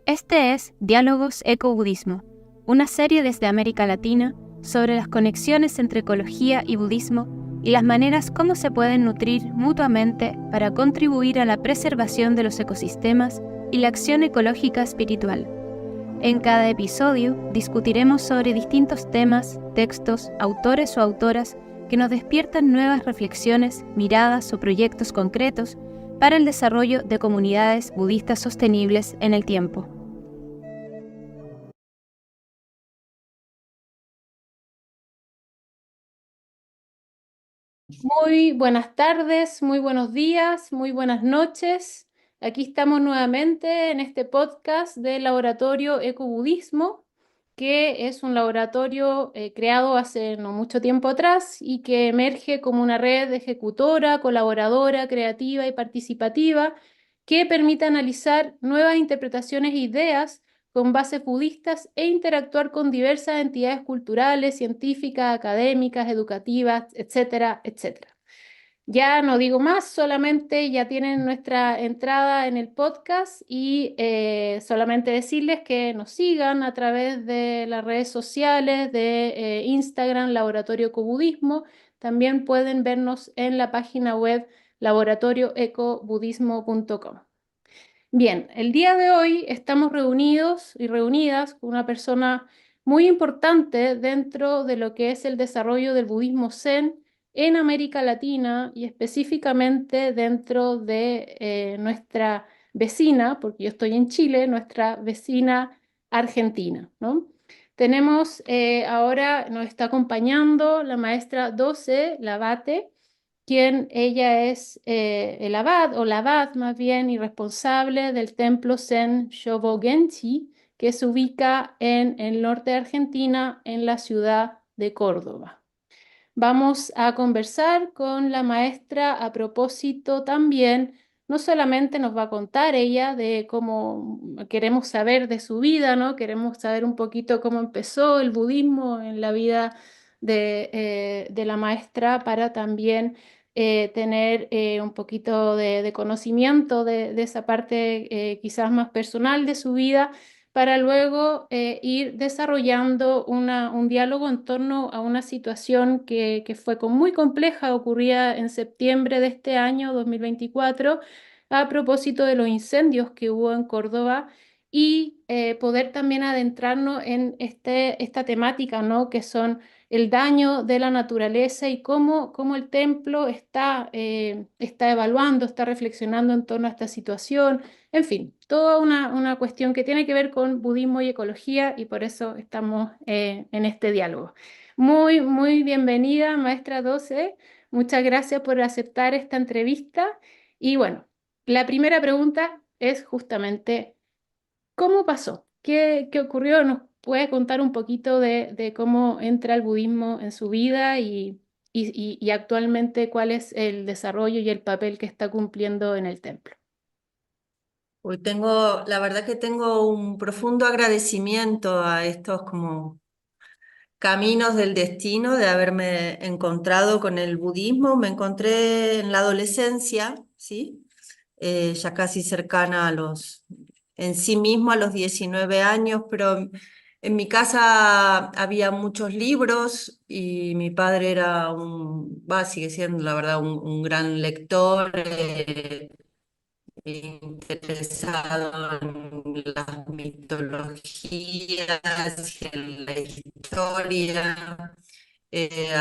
Este es Diálogos Eco-Budismo, una serie desde América Latina sobre las conexiones entre ecología y budismo y las maneras como se pueden nutrir mutuamente para contribuir a la preservación de los ecosistemas y la acción ecológica espiritual. En cada episodio discutiremos sobre distintos temas, textos, autores o autoras que nos despiertan nuevas reflexiones, miradas o proyectos concretos para el desarrollo de comunidades budistas sostenibles en el tiempo. Muy buenas tardes, muy buenos días, muy buenas noches. Aquí estamos nuevamente en este podcast del Laboratorio Ecobudismo, que es un laboratorio creado hace no mucho tiempo atrás y que emerge como una red ejecutora, colaboradora, creativa y participativa que permite analizar nuevas interpretaciones e ideas con bases budistas e interactuar con diversas entidades culturales, científicas, académicas, educativas, etcétera, etcétera. Ya no digo más, solamente ya tienen nuestra entrada en el podcast y solamente decirles que nos sigan a través de las redes sociales de Instagram, Laboratorio Ecobudismo. También pueden vernos en la página web laboratorioecobudismo.com. Bien, el día de hoy estamos reunidos y reunidas con una persona muy importante dentro de lo que es el desarrollo del budismo Zen en América Latina y específicamente dentro de nuestra vecina, porque yo estoy en Chile, nuestra vecina Argentina, ¿no? Tenemos ahora, nos está acompañando la maestra Doce Labate, quien ella es el abad, o la abad más bien, y responsable del templo Zen Shobogenchi, que se ubica en el norte de Argentina, en la ciudad de Córdoba. Vamos a conversar con la maestra a propósito también, no solamente nos va a contar ella de cómo queremos saber de su vida, ¿no? Queremos saber un poquito cómo empezó el budismo en la vida de la maestra para también tener un poquito de conocimiento de esa parte quizás más personal de su vida para luego ir desarrollando un diálogo en torno a una situación que fue muy compleja, ocurría en septiembre de este año 2024, a propósito de los incendios que hubo en Córdoba y poder también adentrarnos en esta temática, ¿no? Que son el daño de la naturaleza y cómo el templo está evaluando, está reflexionando en torno a esta situación. En fin, toda una cuestión que tiene que ver con budismo y ecología y por eso estamos en este diálogo. Muy, muy bienvenida, maestra Doce. Muchas gracias por aceptar esta entrevista. Y bueno, la primera pregunta es justamente, ¿cómo pasó? ¿Qué ocurrió? ¿Nos puede contar un poquito de cómo entra el budismo en su vida y actualmente cuál es el desarrollo y el papel que está cumpliendo en el templo? Hoy la verdad que tengo un profundo agradecimiento a estos como caminos del destino de haberme encontrado con el budismo. Me encontré en la adolescencia, ¿sí? Ya casi cercana en sí mismo a los 19 años, pero en mi casa había muchos libros y mi padre sigue siendo la verdad un gran lector. Interesado en las mitologías y en la historia.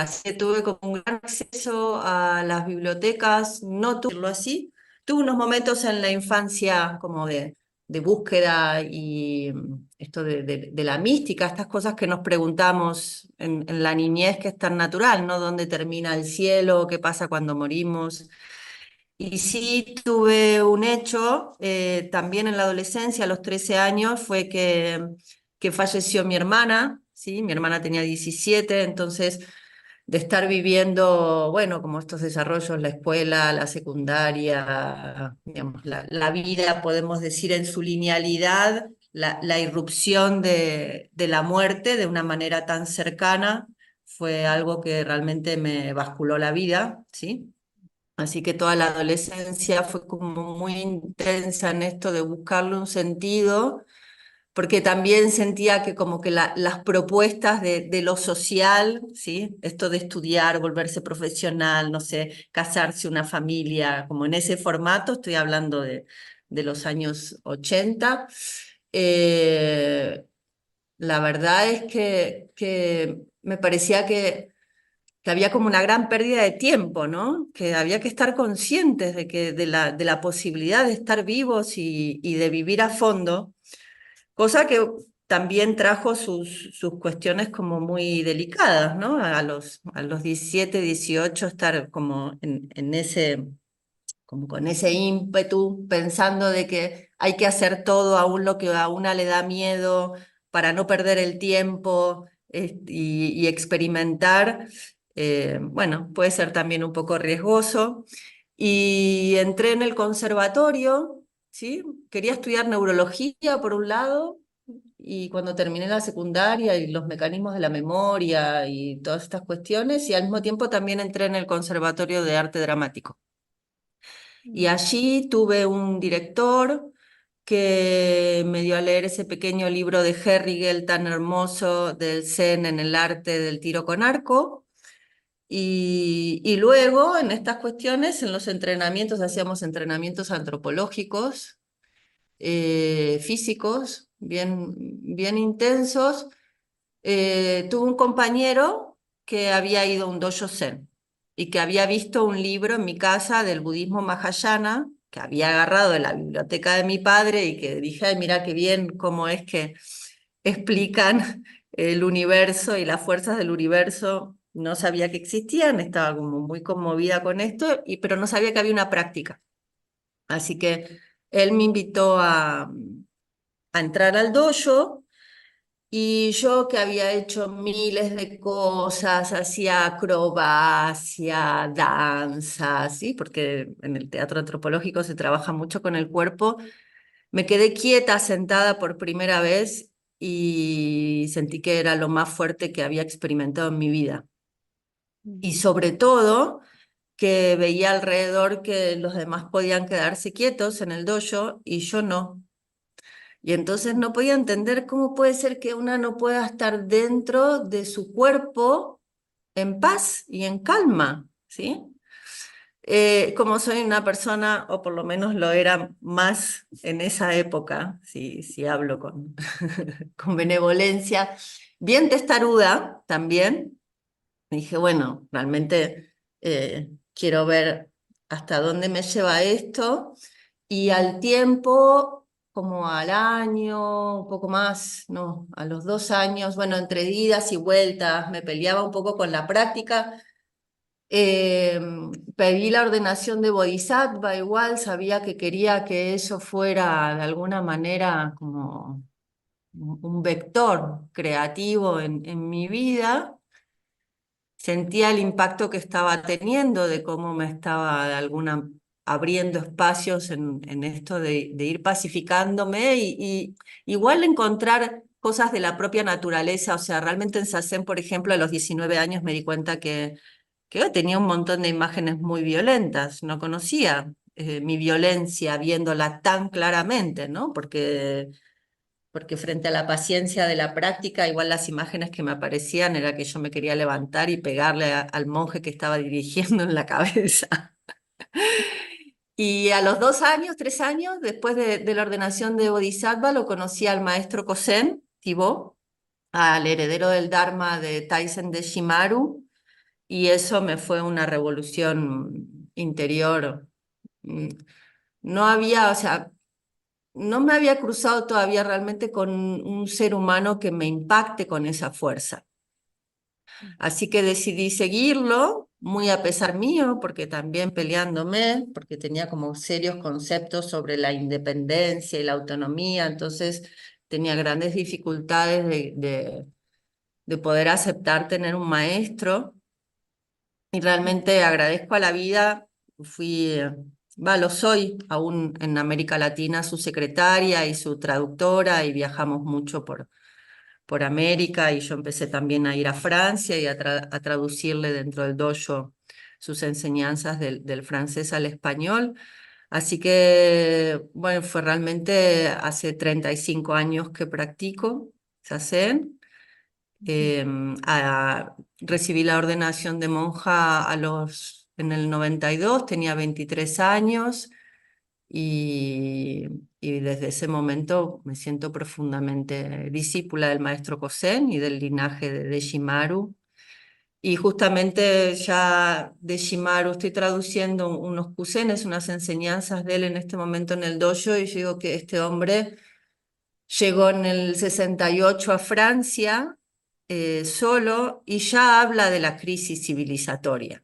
Así que tuve como un gran acceso a las bibliotecas, no tuve así. Tuve unos momentos en la infancia como de búsqueda y esto de la mística, estas cosas que nos preguntamos en la niñez, que es tan natural, ¿no? ¿Dónde termina el cielo? ¿Qué pasa cuando morimos? Y sí tuve un hecho, también en la adolescencia, a los 13 años, fue que falleció mi hermana, ¿sí? Mi hermana tenía 17, entonces de estar viviendo, bueno, como estos desarrollos, la escuela, la secundaria, digamos, la vida, podemos decir, en su linealidad, la irrupción de la muerte de una manera tan cercana fue algo que realmente me basculó la vida, ¿sí? Así que toda la adolescencia fue como muy intensa en esto de buscarle un sentido, porque también sentía que como que las propuestas de lo social, ¿sí? Esto de estudiar, volverse profesional, no sé, casarse, una familia, como en ese formato, estoy hablando de los años 80. eh, la verdad es que me parecía que había como una gran pérdida de tiempo, ¿no? Que había que estar conscientes de la posibilidad de estar vivos y de vivir a fondo, cosa que también trajo sus cuestiones como muy delicadas, ¿no? A los 17, 18 estar como en ese, como con ese ímpetu, pensando de que hay que hacer todo, aún lo que a una le da miedo, para no perder el tiempo y experimentar, bueno, puede ser también un poco riesgoso. Y entré en el conservatorio, ¿sí? Quería estudiar neurología por un lado, y cuando terminé la secundaria y los mecanismos de la memoria y todas estas cuestiones, y al mismo tiempo también entré en el Conservatorio de Arte Dramático. Y Mm. allí tuve un director que me dio a leer ese pequeño libro de Herrigel tan hermoso del Zen en el arte del tiro con arco. Y luego en estas cuestiones, en los entrenamientos, hacíamos entrenamientos antropológicos, físicos, bien, bien intensos. Tuve un compañero que había ido a un dojo zen y que había visto un libro en mi casa del budismo Mahayana, que había agarrado de la biblioteca de mi padre y que dije, ay, mira qué bien cómo es que explican el universo y las fuerzas del universo. No sabía que existían, estaba como muy conmovida con esto, pero no sabía que había una práctica. Así que él me invitó a entrar al dojo. Y yo que había hecho miles de cosas, hacía acrobacia, danza, ¿sí? Porque en el teatro antropológico se trabaja mucho con el cuerpo. Me quedé quieta, sentada por primera vez y sentí que era lo más fuerte que había experimentado en mi vida. Y sobre todo que veía alrededor que los demás podían quedarse quietos en el dojo y yo no. Y entonces no podía entender cómo puede ser que una no pueda estar dentro de su cuerpo en paz y en calma, ¿sí? Como soy una persona, o por lo menos lo era más en esa época, si hablo con, con benevolencia, bien testaruda también, dije, bueno, realmente quiero ver hasta dónde me lleva esto. Y al tiempo, como al año, un poco más, no, a los 2 años, bueno, entre idas y vueltas, me peleaba un poco con la práctica. Eh, Pedí la ordenación de Bodhisattva, igual sabía que quería que eso fuera de alguna manera como un vector creativo en mi vida. Sentía el impacto que estaba teniendo, de cómo me estaba de alguna abriendo espacios en esto de ir pacificándome y igual encontrar cosas de la propia naturaleza. O sea, realmente en Sazen, por ejemplo, a los 19 años me di cuenta que yo tenía un montón de imágenes muy violentas. No conocía mi violencia viéndola tan claramente, ¿no? Porque frente a la paciencia de la práctica, igual las imágenes que me aparecían era que yo me quería levantar y pegarle al monje que estaba dirigiendo en la cabeza. Y a los 2 años, 3 años, después de la ordenación de Bodhisattva, lo conocí al maestro Kozen Thibaut, al heredero del Dharma de Taisen de Shimaru, y eso me fue una revolución interior. Mm, No había, o sea, no me había cruzado todavía realmente con un ser humano que me impacte con esa fuerza. Así que decidí seguirlo, muy a pesar mío, porque también peleándome, porque tenía como serios conceptos sobre la independencia y la autonomía, entonces tenía grandes dificultades de poder aceptar tener un maestro. Y realmente agradezco a la vida, fui Lo soy aún en América Latina, su secretaria y su traductora, y viajamos mucho por América, y yo empecé también a ir a Francia y a traducirle dentro del dojo sus enseñanzas del francés al español. Así que, bueno, fue realmente hace 35 años que practico Zazen. Eh, Recibí la ordenación de monja en el 92, tenía 23 años y, y desde ese momento me siento profundamente discípula del maestro Kozen y del linaje de Shimaru. Y justamente ya de Shimaru estoy traduciendo unos kusenes, unas enseñanzas de él en este momento en el dojo, y yo digo que este hombre llegó en el 68 a Francia solo, y ya habla de la crisis civilizatoria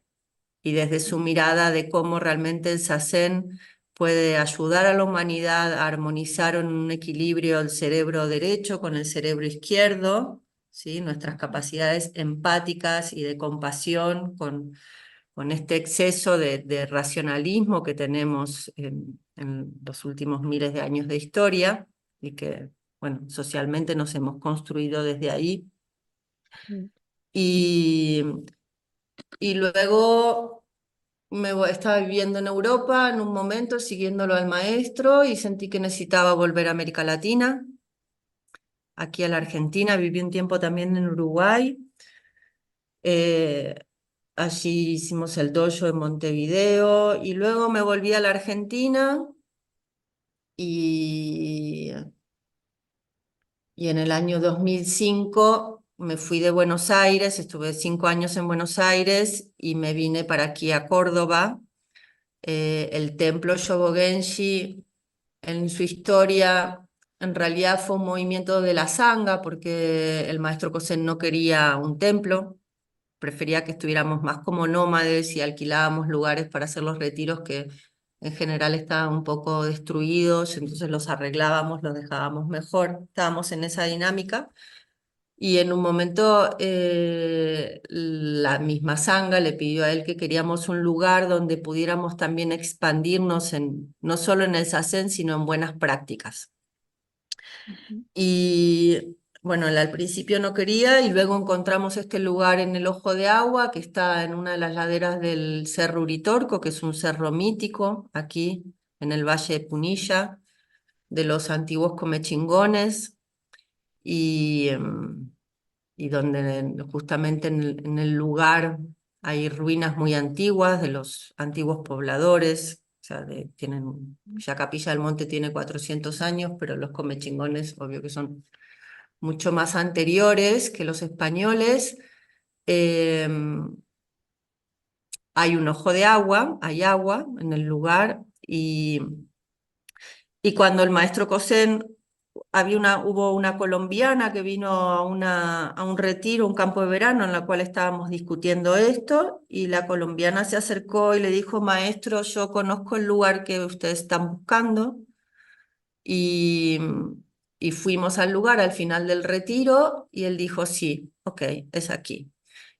y desde su mirada de cómo realmente el Zazen puede ayudar a la humanidad a armonizar en un equilibrio el cerebro derecho con el cerebro izquierdo, ¿sí? Nuestras capacidades empáticas y de compasión con este exceso de racionalismo que tenemos en los últimos miles de años de historia y que, bueno, socialmente nos hemos construido desde ahí. Mm. Y, y luego estaba viviendo en Europa en un momento, siguiéndolo al maestro, y sentí que necesitaba volver a América Latina, aquí a la Argentina. Viví un tiempo también en Uruguay. Eh, Allí hicimos el dojo en Montevideo y luego me volví a la Argentina y, y en el año 2005 me fui de Buenos Aires, estuve 5 años en Buenos Aires y me vine para aquí a Córdoba. El templo Shobogenshi en su historia en realidad fue un movimiento de la Sangha porque el maestro Kozen no quería un templo, prefería que estuviéramos más como nómades y alquilábamos lugares para hacer los retiros que en general estaban un poco destruidos, entonces los arreglábamos, los dejábamos mejor, estábamos en esa dinámica. Y en un momento la misma Sangha le pidió a él que queríamos un lugar donde pudiéramos también expandirnos no solo en el Zazen, sino en buenas prácticas. Ujú. Y bueno, él al principio no quería y luego encontramos este lugar en el Ojo de Agua, que está en una de las laderas del Cerro Uritorco, que es un cerro mítico aquí en el Valle de Punilla, de los antiguos comechingones, y, y donde justamente en el lugar hay ruinas muy antiguas de los antiguos pobladores. O sea, ya Capilla del Monte tiene 400 años, pero los comechingones, obvio que son mucho más anteriores que los españoles. Eh, Hay un ojo de agua, hay agua en el lugar, y cuando el maestro Cosén, hubo una colombiana que vino a un retiro, un campo de verano en la cual estábamos discutiendo esto, y la colombiana se acercó y le dijo: maestro, yo conozco el lugar que ustedes están buscando. Y, y fuimos al lugar al final del retiro y él dijo: sí, ok, es aquí.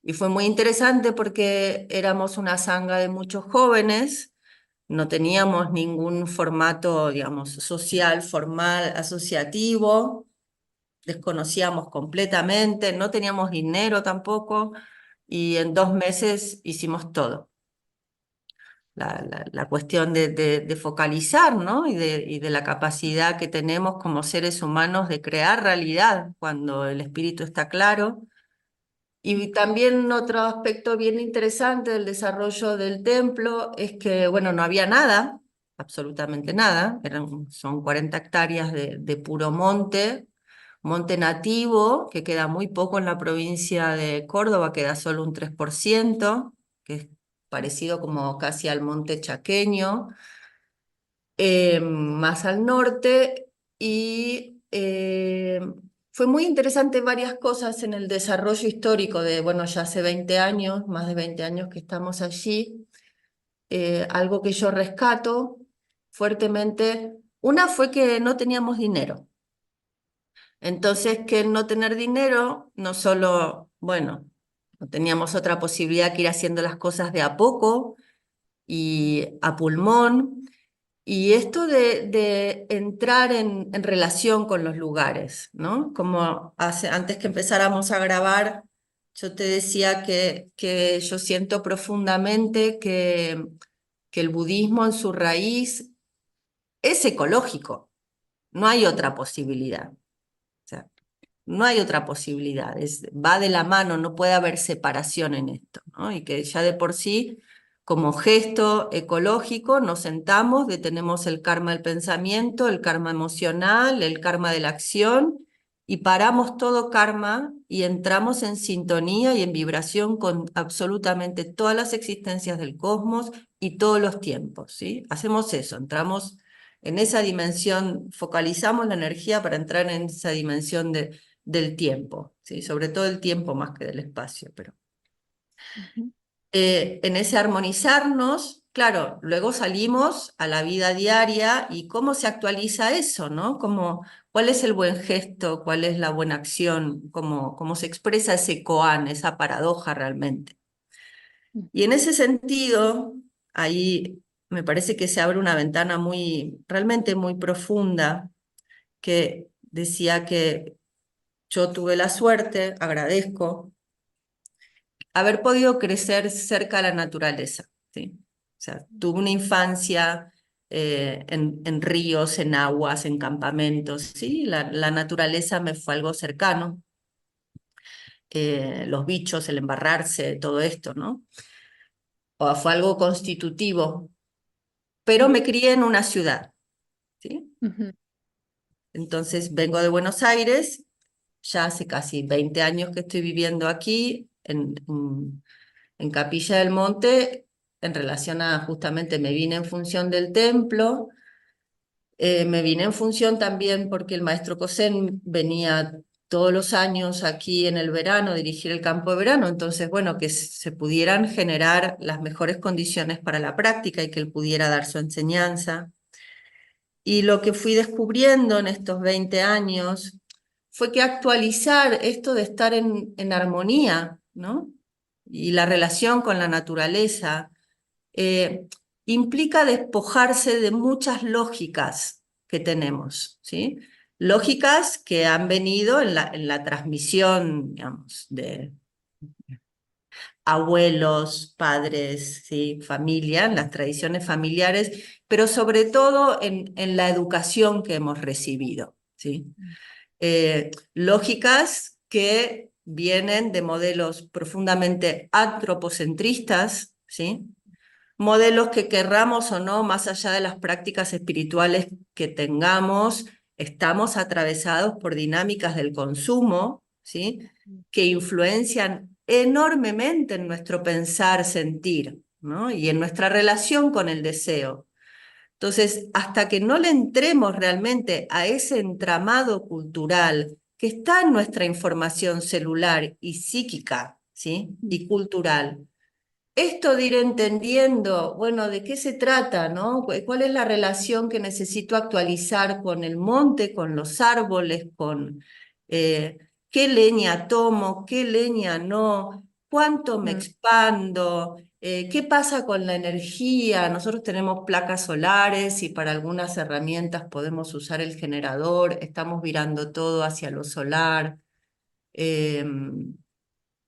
Y fue muy interesante porque éramos una sangha de muchos jóvenes, no teníamos ningún formato, digamos, social, formal, asociativo, desconocíamos completamente, no teníamos dinero tampoco, y en 2 meses hicimos todo. La cuestión de focalizar, ¿no? Y de la capacidad que tenemos como seres humanos de crear realidad cuando el espíritu está claro. Y también otro aspecto bien interesante del desarrollo del templo es que, bueno, no había nada, absolutamente nada, son 40 hectáreas de puro monte nativo, que queda muy poco en la provincia de Córdoba, queda solo un 3%, que es parecido como casi al monte chaqueño, más al norte. Y fue muy interesante varias cosas en el desarrollo histórico bueno, ya hace 20 años, más de 20 años que estamos allí. Algo que yo rescato fuertemente, una fue que no teníamos dinero. Entonces, que el no tener dinero, no solo, bueno, no teníamos otra posibilidad que ir haciendo las cosas de a poco y a pulmón. Y esto de entrar en relación con los lugares, ¿no? Como antes que empezáramos a grabar, yo te decía que yo siento profundamente que el budismo en su raíz es ecológico, no hay otra posibilidad. O sea, no hay otra posibilidad, va de la mano, no puede haber separación en esto, ¿no? Y que ya de por sí, como gesto ecológico, nos sentamos, detenemos el karma del pensamiento, el karma emocional, el karma de la acción, y paramos todo karma y entramos en sintonía y en vibración con absolutamente todas las existencias del cosmos y todos los tiempos, ¿sí? Hacemos eso, entramos en esa dimensión, focalizamos la energía para entrar en esa dimensión del tiempo, ¿sí? Sobre todo el tiempo más que del espacio, pero Ujú, en ese armonizarnos, claro, luego salimos a la vida diaria y cómo se actualiza eso, ¿no? ¿Cuál es el buen gesto? ¿Cuál es la buena acción? ¿Cómo se expresa ese koan, esa paradoja realmente? Y en ese sentido, ahí me parece que se abre una ventana realmente muy profunda, que decía que yo tuve la suerte, agradezco, haber podido crecer cerca de la naturaleza, ¿sí? O sea, tuve una infancia en ríos, en aguas, en campamentos, ¿sí? La naturaleza me fue algo cercano, los bichos, el embarrarse, todo esto, ¿no? O fue algo constitutivo, pero me crié en una ciudad, ¿sí? ujú, Entonces vengo de Buenos Aires, ya hace casi 20 años que estoy viviendo aquí, en Capilla del Monte, en relación a justamente me vine en función del templo, me vine en función también porque el maestro Cosén venía todos los años aquí en el verano a dirigir el campo de verano, entonces, bueno, que se pudieran generar las mejores condiciones para la práctica y que él pudiera dar su enseñanza. Y lo que fui descubriendo en estos 20 años fue que actualizar esto de estar en armonía, ¿no? Y la relación con la naturaleza eh, implica despojarse de muchas lógicas que tenemos, ¿sí? Lógicas que han venido en la transmisión, digamos, de abuelos, padres, ¿sí? Familia, en las tradiciones familiares, pero sobre todo en la educación que hemos recibido, ¿sí? Lógicas que vienen de modelos profundamente antropocentristas, ¿sí? Modelos que querramos o no, más allá de las prácticas espirituales que tengamos, estamos atravesados por dinámicas del consumo, ¿sí? Que influencian enormemente en nuestro pensar, sentir, ¿no? Y en nuestra relación con el deseo. Entonces, hasta que no le entremos realmente a ese entramado cultural que está en nuestra información celular y psíquica, ¿sí? Y cultural, esto de ir entendiendo, bueno, de qué se trata, ¿no? ¿Cuál es la relación que necesito actualizar con el monte, con los árboles, con qué leña tomo, qué leña no, cuánto me mm, expando, qué pasa con la energía? Nosotros tenemos placas solares y para algunas herramientas podemos usar el generador, estamos virando todo hacia lo solar.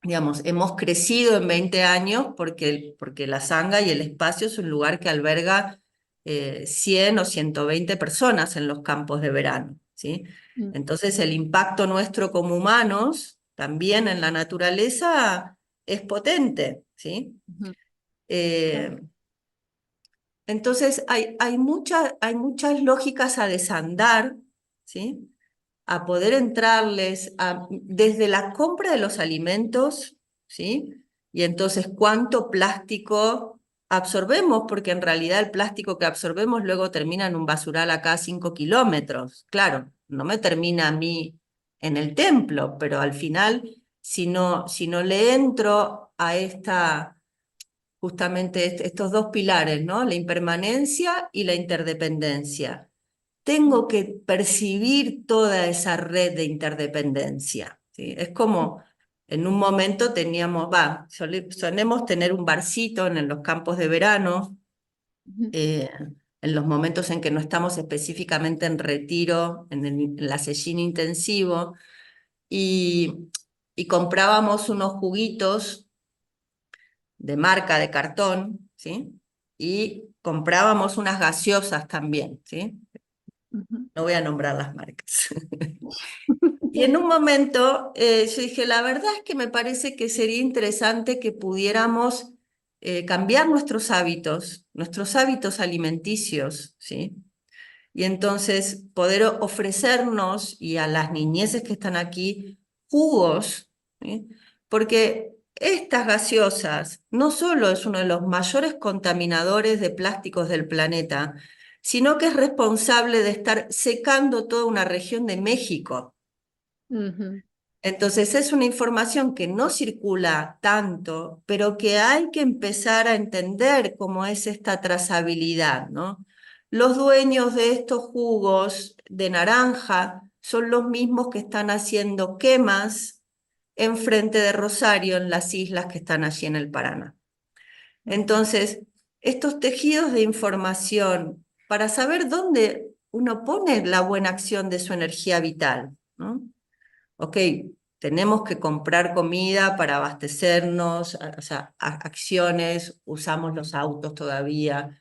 Digamos, hemos crecido en 20 años porque la Sangha y el espacio es un lugar que alberga 100 o 120 personas en los campos de verano, ¿sí? mm, Entonces el impacto nuestro como humanos, también en la naturaleza, es potente, ¿sí? ujú, claro, Eh, entonces hay muchas lógicas a desandar, ¿sí? A poder entrarles desde la compra de los alimentos, ¿sí? Y entonces, ¿cuánto plástico absorbemos? Porque en realidad el plástico que absorbemos luego termina en un basural a cada 5 kilómetros. Claro, no me termina a mí en el templo, pero al final, si no le entro a justamente estos dos pilares, ¿no? La impermanencia y la interdependencia, mm, tengo que percibir toda esa red de interdependencia, ¿sí? Es como en un momento teníamos, solemos tener un barcito en los campos de verano, ujú, eh, en los momentos en que no estamos específicamente en retiro, en la sesión intensivo, y, y comprábamos unos juguitos de marca de cartón, ¿sí? Y comprábamos unas gaseosas también, ¿sí? ujú. No voy a nombrar las marcas. Y en un momento yo dije, la verdad es que me parece que sería interesante que pudiéramos cambiar nuestros hábitos alimenticios, ¿sí? Y entonces poder ofrecernos y a las niñeces que están aquí jugos, ¿sí? Porque estas gaseosas no solo es uno de los mayores contaminadores de plásticos del planeta, sino que es responsable de estar secando toda una región de México. Ujú, Entonces es una información que no circula tanto, pero que hay que empezar a entender cómo es esta trazabilidad, ¿no? Los dueños de estos jugos de naranja son los mismos que están haciendo quemas en frente de Rosario, en las islas que están allí en el Paraná. ujú, Entonces, estos tejidos de información para saber dónde uno pone la buena acción de su energía vital, ¿no? Ok, tenemos que comprar comida para abastecernos, o sea, acciones, usamos los autos todavía,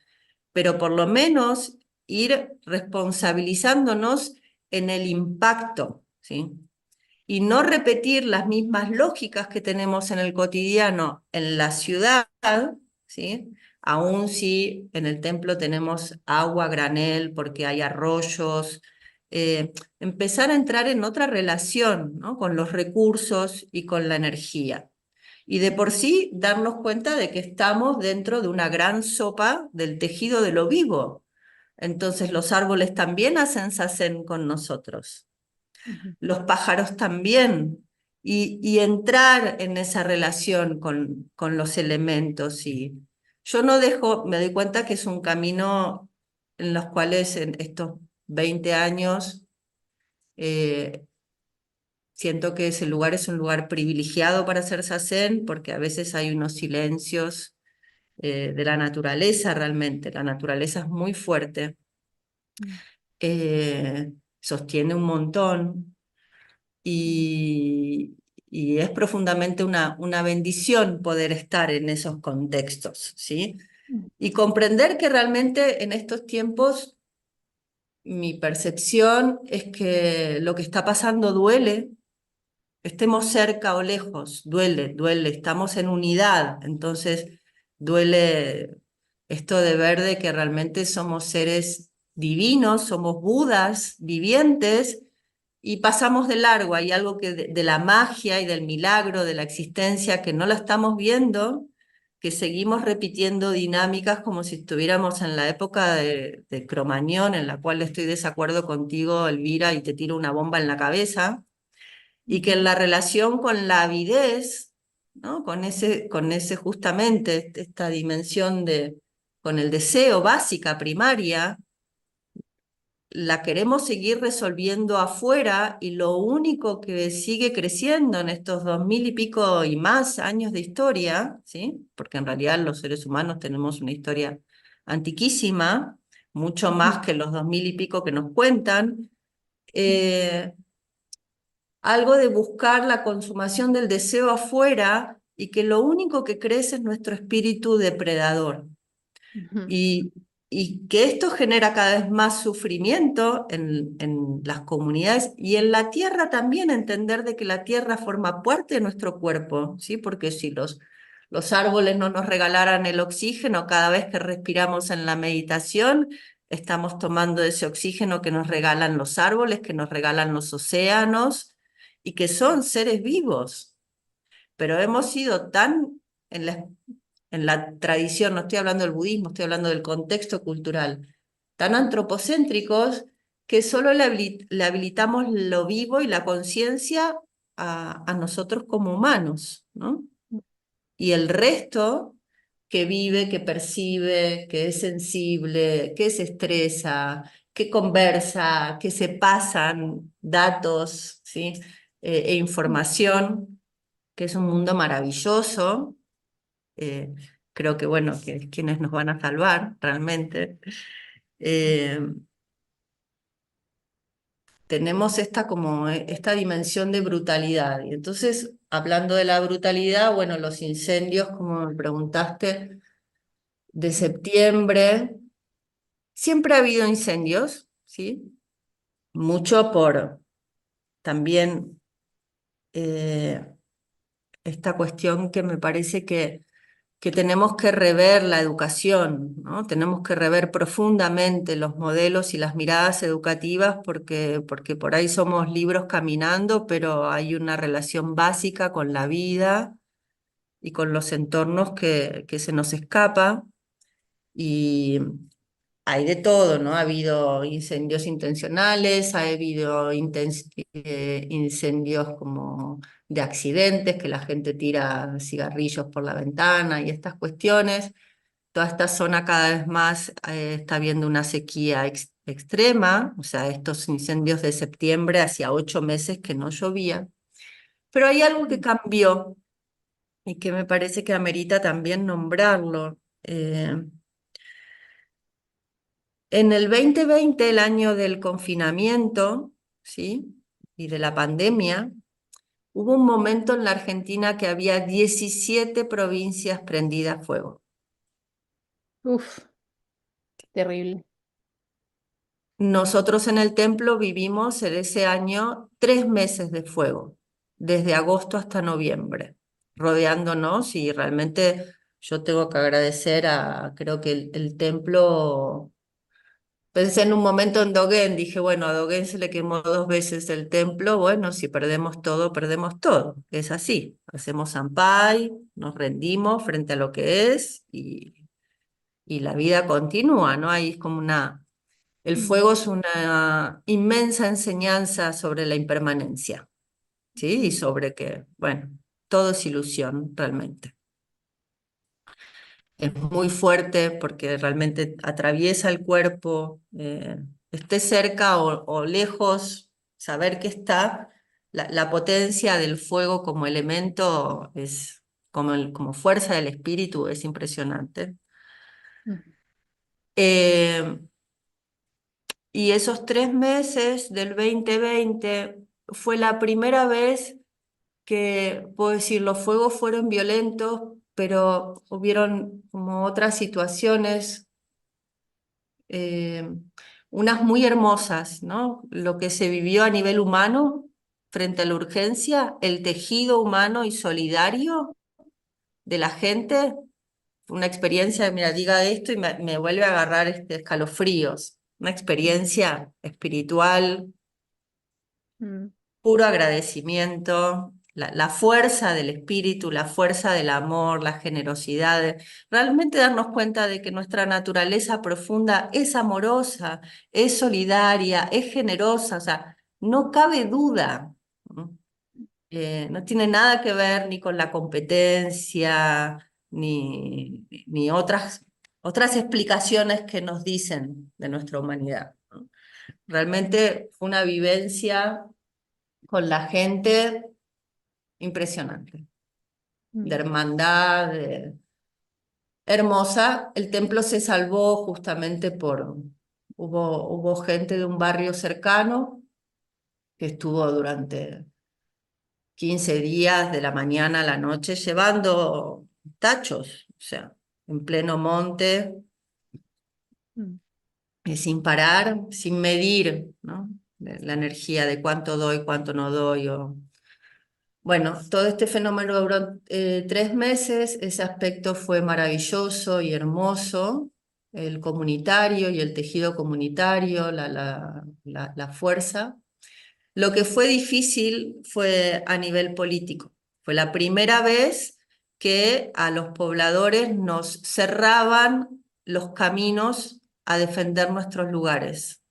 pero por lo menos ir responsabilizándonos en el impacto, ¿sí? Y no repetir las mismas lógicas que tenemos en el cotidiano en la ciudad, ¿sí? Aun si en el templo tenemos agua a granel porque hay arroyos, empezar a entrar en otra relación, ¿no? Con los recursos y con la energía. Y de por sí darnos cuenta de que estamos dentro de una gran sopa del tejido de lo vivo. Entonces los árboles también hacen sacén con nosotros, ujú, los pájaros también, y entrar en esa relación con los elementos. Y yo no dejo, me doy cuenta que es un camino en los cuales en estos 20 años siento que ese lugar es un lugar privilegiado para hacer sasen, porque a veces hay unos silencios de la naturaleza realmente. La naturaleza es muy fuerte, ujú, sostiene un montón. y, y es profundamente una bendición poder estar en esos contextos, ¿sí? ujú, Y comprender que realmente en estos tiempos mi percepción es que lo que está pasando duele, estemos cerca o lejos, duele, duele, estamos en unidad, entonces duele esto de ver de que realmente somos seres divinos, somos Budas vivientes y pasamos de largo. Hay algo que de la magia y del milagro de la existencia que no la estamos viendo, que seguimos repitiendo dinámicas como si estuviéramos en la época de Cromañón, en la cual estoy de desacuerdo contigo, Elvira, y te tiro una bomba en la cabeza, y que en ujú, la relación con la avidez, ¿no? Con ese justamente, esta dimensión con el deseo básica, primaria, la queremos seguir resolviendo afuera y lo único que sigue creciendo en estos 2000 y pico y más años de historia, ¿sí? Porque en realidad los seres humanos tenemos una historia antiquísima, mucho ujú, más que los 2000 y pico que nos cuentan, eh, algo de buscar la consumación del deseo afuera y que lo único que crece es nuestro espíritu depredador. ujú, Y que esto genera cada vez más sufrimiento en las comunidades y en la tierra también, entender de que la tierra forma parte de nuestro cuerpo, ¿sí? Porque si los árboles no nos regalaran el oxígeno cada vez que respiramos en la meditación, estamos tomando ese oxígeno que nos regalan los árboles, que nos regalan los océanos y que son seres vivos, pero hemos sido tan en la tradición, no estoy hablando del budismo, estoy hablando del contexto cultural, tan antropocéntricos que solo le habilitamos lo vivo y la conciencia a nosotros como humanos, ¿no? Y el resto que vive, que percibe, que es sensible, que se estresa, que conversa, que se pasan datos, ¿sí? E información, que es un mundo maravilloso, creo que bueno, que es quienes nos van a salvar realmente. Eh, Tenemos esta como esta dimensión de brutalidad. Y entonces, hablando de la brutalidad, bueno, los incendios, como me preguntaste, de septiembre, siempre ha habido incendios, ¿sí? Mucho por también eh, esta cuestión que me parece que tenemos que rever la educación, ¿no? Tenemos que rever profundamente los modelos y las miradas educativas porque por ahí somos libros caminando, pero hay una relación básica con la vida y con los entornos que se nos escapa. Y hay de todo, ¿no? Ha habido incendios intencionales, ha habido incendios como de accidentes, que la gente tira cigarrillos por la ventana y estas cuestiones. Toda esta zona cada vez más está viendo una sequía extrema, o sea, estos incendios de septiembre, hacía 8 meses que no llovía. Pero hay algo que cambió y que me parece que amerita también nombrarlo. En el 2020, el año del confinamiento, ¿sí? Y de la pandemia, hubo un momento en la Argentina que había 17 provincias prendidas a fuego. Uf, terrible. Nosotros en el templo vivimos en ese año 3 meses de fuego, desde agosto hasta noviembre, rodeándonos y realmente yo tengo que agradecer creo que el templo. Pensé en un momento en Dogen, dije, bueno, a Dogen se le quemó 2 veces el templo, bueno, si perdemos todo, perdemos todo. Es así, hacemos zampai, nos rendimos frente a lo que es y la vida continúa, ¿no? Ahí es como el Mm, fuego es una inmensa enseñanza sobre la impermanencia, ¿sí? Y mm, sobre que, bueno, todo es ilusión realmente. Es muy fuerte porque realmente atraviesa el cuerpo, esté cerca o lejos, saber que está, la potencia del fuego como elemento es, como fuerza del espíritu es impresionante. mm, Eh, y esos 3 meses del 2020 fue la primera vez que, puedo decir, los fuegos fueron violentos, pero hubieron como otras situaciones eh, unas muy hermosas, ¿no? Lo que se vivió a nivel humano frente a la urgencia, el tejido humano y solidario de la gente, una experiencia, mira, diga esto y me vuelve a agarrar escalofríos, una experiencia espiritual, mm, puro agradecimiento, la fuerza del espíritu, la fuerza del amor, la generosidad, realmente darnos cuenta de que nuestra naturaleza profunda es amorosa, es solidaria, es generosa, o sea, no cabe duda. ¿No? No tiene nada que ver ni con la competencia, ni otras explicaciones que nos dicen de nuestra humanidad. ¿No? Realmente fue una vivencia con la gente impresionante, de mm, hermandad, hermosa. El templo se salvó justamente hubo gente de un barrio cercano que estuvo durante 15 días de la mañana a la noche llevando tachos, o sea, en pleno monte, mm, sin parar, sin medir, ¿no? La energía de cuánto doy, cuánto no doy, bueno, todo este fenómeno duró 3 meses, ese aspecto fue maravilloso y hermoso, el comunitario y el tejido comunitario, la fuerza. Lo que fue difícil fue a nivel político. Fue la primera vez que a los pobladores nos cerraban los caminos a defender nuestros lugares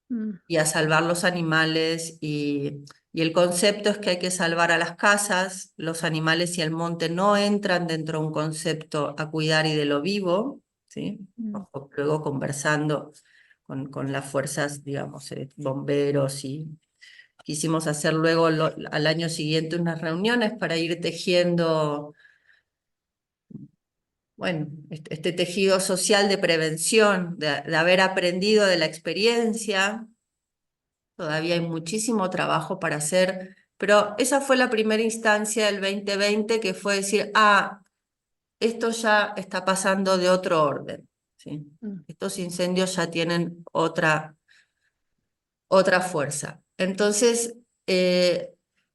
mm, y a salvar los animales. Y el concepto es que hay que salvar a las casas, los animales y el monte no entran dentro de un concepto a cuidar y de lo vivo, ¿sí? mm, Luego conversando con las fuerzas, digamos, bomberos y quisimos hacer luego al año siguiente unas reuniones para ir tejiendo bueno, este tejido social de prevención, de haber aprendido de la experiencia. Todavía hay muchísimo trabajo para hacer, pero esa fue la primera instancia del 2020 que fue decir, esto ya está pasando de otro orden, ¿sí? Mm, Estos incendios ya tienen otra fuerza. Entonces,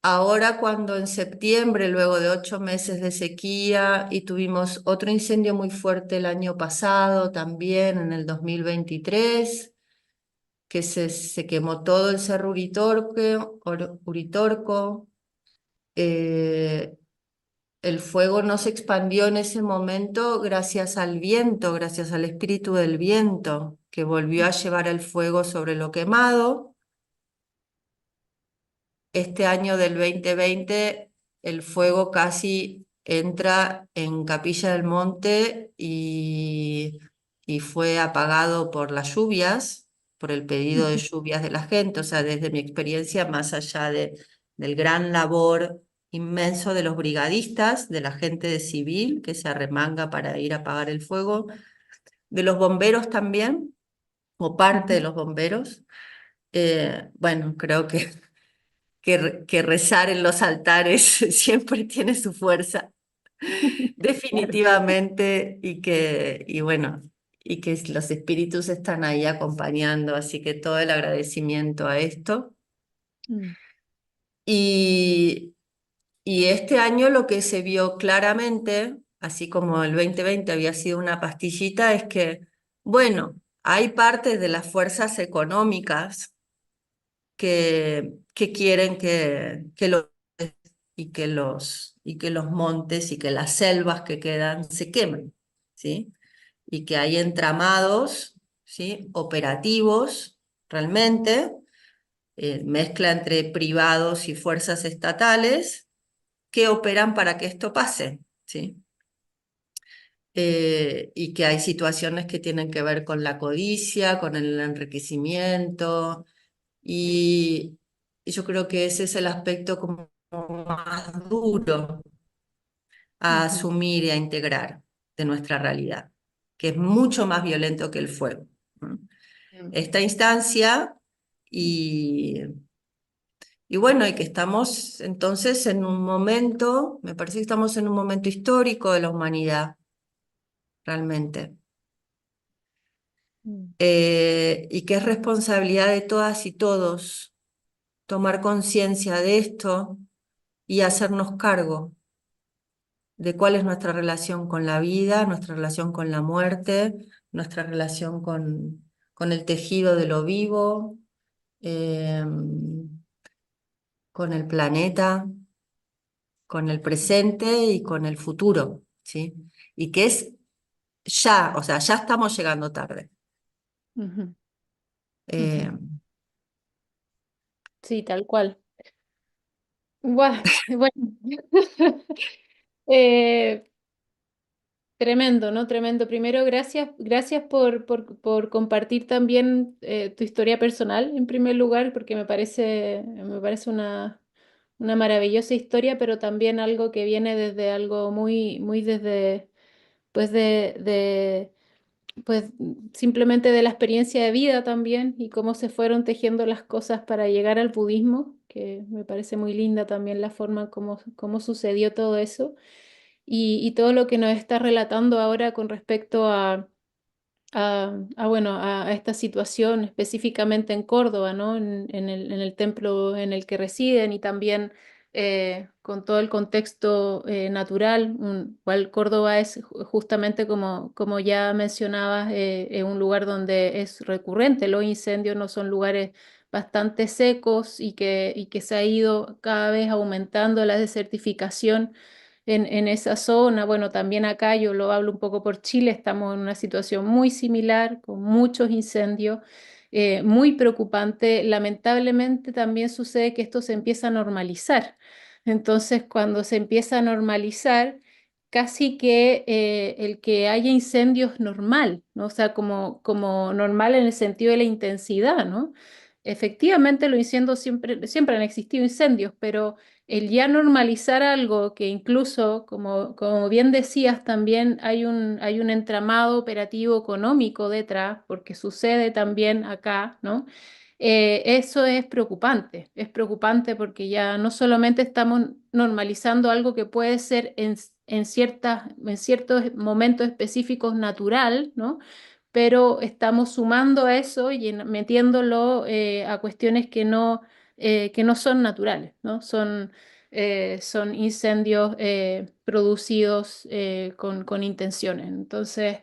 ahora cuando en septiembre, luego de 8 meses de sequía, y tuvimos otro incendio muy fuerte el año pasado, también en el 2023, que se quemó todo el Cerro Uritorco. eh, el fuego no se expandió en ese momento gracias al viento, gracias al espíritu del viento, que volvió a llevar el fuego sobre lo quemado. Este año del 2020 el fuego casi entra en Capilla del Monte y fue apagado por las lluvias, por el pedido de ujú, lluvias de la gente. O sea, desde mi experiencia, más allá del gran labor inmenso de los brigadistas, de la gente de civil que se arremanga para ir a apagar el fuego, de los bomberos también, o parte de ujú. los bomberos. Bueno, creo que rezar en los altares siempre tiene su fuerza, Claro. definitivamente, y bueno, y que los espíritus están ahí acompañando, así que todo el agradecimiento a esto. Mm, Y, y este año lo que se vio claramente, así como el 2020 había sido una pastillita, es que, bueno, hay partes de las fuerzas económicas que quieren y que los montes y que las selvas que quedan se quemen, ¿sí? Y que hay entramados, ¿sí? Operativos, realmente, mezcla entre privados y fuerzas estatales que operan para que esto pase, ¿sí? Y que hay situaciones que tienen que ver con la codicia, con el enriquecimiento, y, y yo creo que ese es el aspecto como más duro a ujú, asumir y a integrar de nuestra realidad, que es mucho más violento que el fuego, ¿no? mm, Esta instancia y, y bueno, y que estamos entonces en un momento, me parece que estamos en un momento histórico de la humanidad, realmente. mm, Y que es responsabilidad de todas y todos tomar conciencia de esto y hacernos cargo de cuál es nuestra relación con la vida, nuestra relación con la muerte, nuestra relación con el tejido de lo vivo, eh, con el planeta, con el presente y con el futuro, ¿sí? Y que es ya, o sea, ya estamos llegando tarde. ujú, Eh, ujú. Sí, tal cual. Guau, bueno, eh, tremendo, ¿no? Tremendo. Primero, gracias por compartir también tu historia personal, en primer lugar, porque me parece una maravillosa historia, pero también algo que viene desde algo muy, muy desde, pues pues simplemente de la experiencia de vida también y cómo se fueron tejiendo las cosas para llegar al budismo, que me parece muy linda también la forma como sucedió todo eso y todo lo que nos está relatando ahora con respecto bueno, a esta situación específicamente en Córdoba, ¿no? En el templo en el que residen y también con todo el contexto natural, cual Córdoba es justamente como ya mencionabas, un lugar donde es recurrente. Los incendios no son lugares bastante secos y que se ha ido cada vez aumentando la desertificación en esa zona. Bueno, también acá yo lo hablo un poco por Chile, estamos en una situación muy similar, con muchos incendios, muy preocupante. Lamentablemente también sucede que esto se empieza a normalizar. Entonces, cuando se empieza a normalizar, casi que el que haya incendios es normal, ¿no? O sea, como normal en el sentido de la intensidad, ¿no? Efectivamente, los incendios siempre han existido incendios, pero el ya normalizar algo que incluso, como bien decías, también hay un entramado operativo económico detrás, porque sucede también acá, ¿no? Eso es preocupante porque ya no solamente estamos normalizando algo que puede ser en ciertos momentos específicos natural, ¿no? Pero estamos sumando a eso y metiéndolo a cuestiones que no son naturales, ¿no? Son incendios producidos con intenciones. Entonces,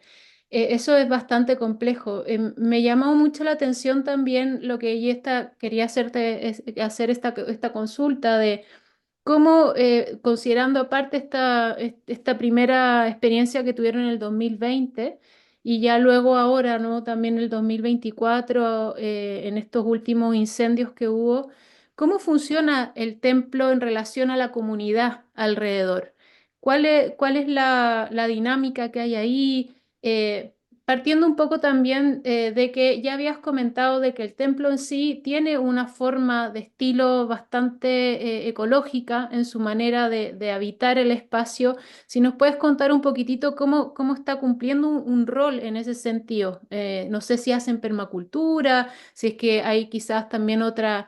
eso es bastante complejo. Me llamó mucho la atención también lo que ella quería hacer esta consulta de cómo, considerando aparte esta primera experiencia que tuvieron en el 2020 y ya luego ahora, ¿no? También el 2024, en estos últimos incendios que hubo, ¿cómo funciona el templo en relación a la comunidad alrededor? Cuál es la dinámica que hay ahí? Partiendo un poco también de que ya habías comentado de que el templo en sí tiene una forma de estilo bastante ecológica en su manera de habitar el espacio. Si nos puedes contar un poquitito cómo está cumpliendo un rol en ese sentido. No sé si hacen permacultura, si es que hay quizás también otras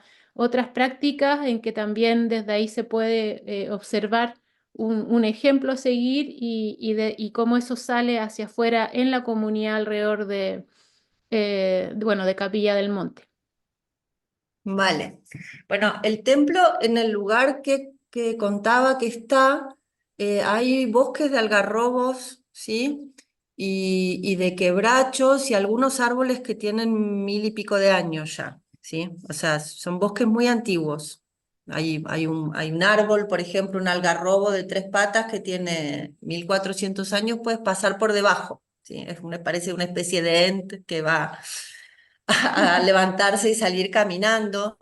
prácticas en que también desde ahí se puede observar un ejemplo a seguir y cómo eso sale hacia afuera en la comunidad alrededor bueno, de Capilla del Monte. Vale. Bueno, el templo en el lugar que contaba que está, hay bosques de algarrobos, ¿sí? Y de quebrachos y algunos árboles que tienen 1000 y pico de años ya, ¿sí? O sea, son bosques muy antiguos. Hay un árbol, por ejemplo, un algarrobo de 3 patas que tiene 1400 años, puedes pasar por debajo, ¿sí? Parece una especie de ente que va a levantarse y salir caminando.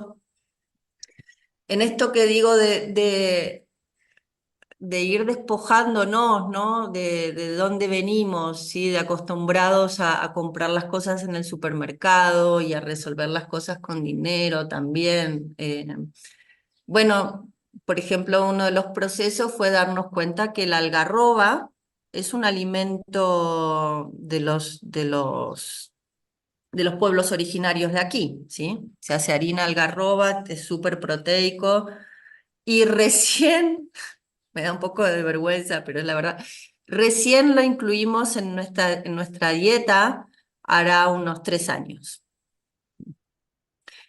En esto que digo de ir despojándonos, ¿no? De dónde venimos, ¿sí? De acostumbrados a comprar las cosas en el supermercado y a resolver las cosas con dinero también. Bueno, por ejemplo, uno de los procesos fue darnos cuenta que la algarroba es un alimento de los pueblos originarios de aquí, ¿sí? Se hace harina algarroba, es súper proteico, y recién, me da un poco de vergüenza, pero es la verdad, recién lo incluimos en nuestra dieta hará unos 3 años.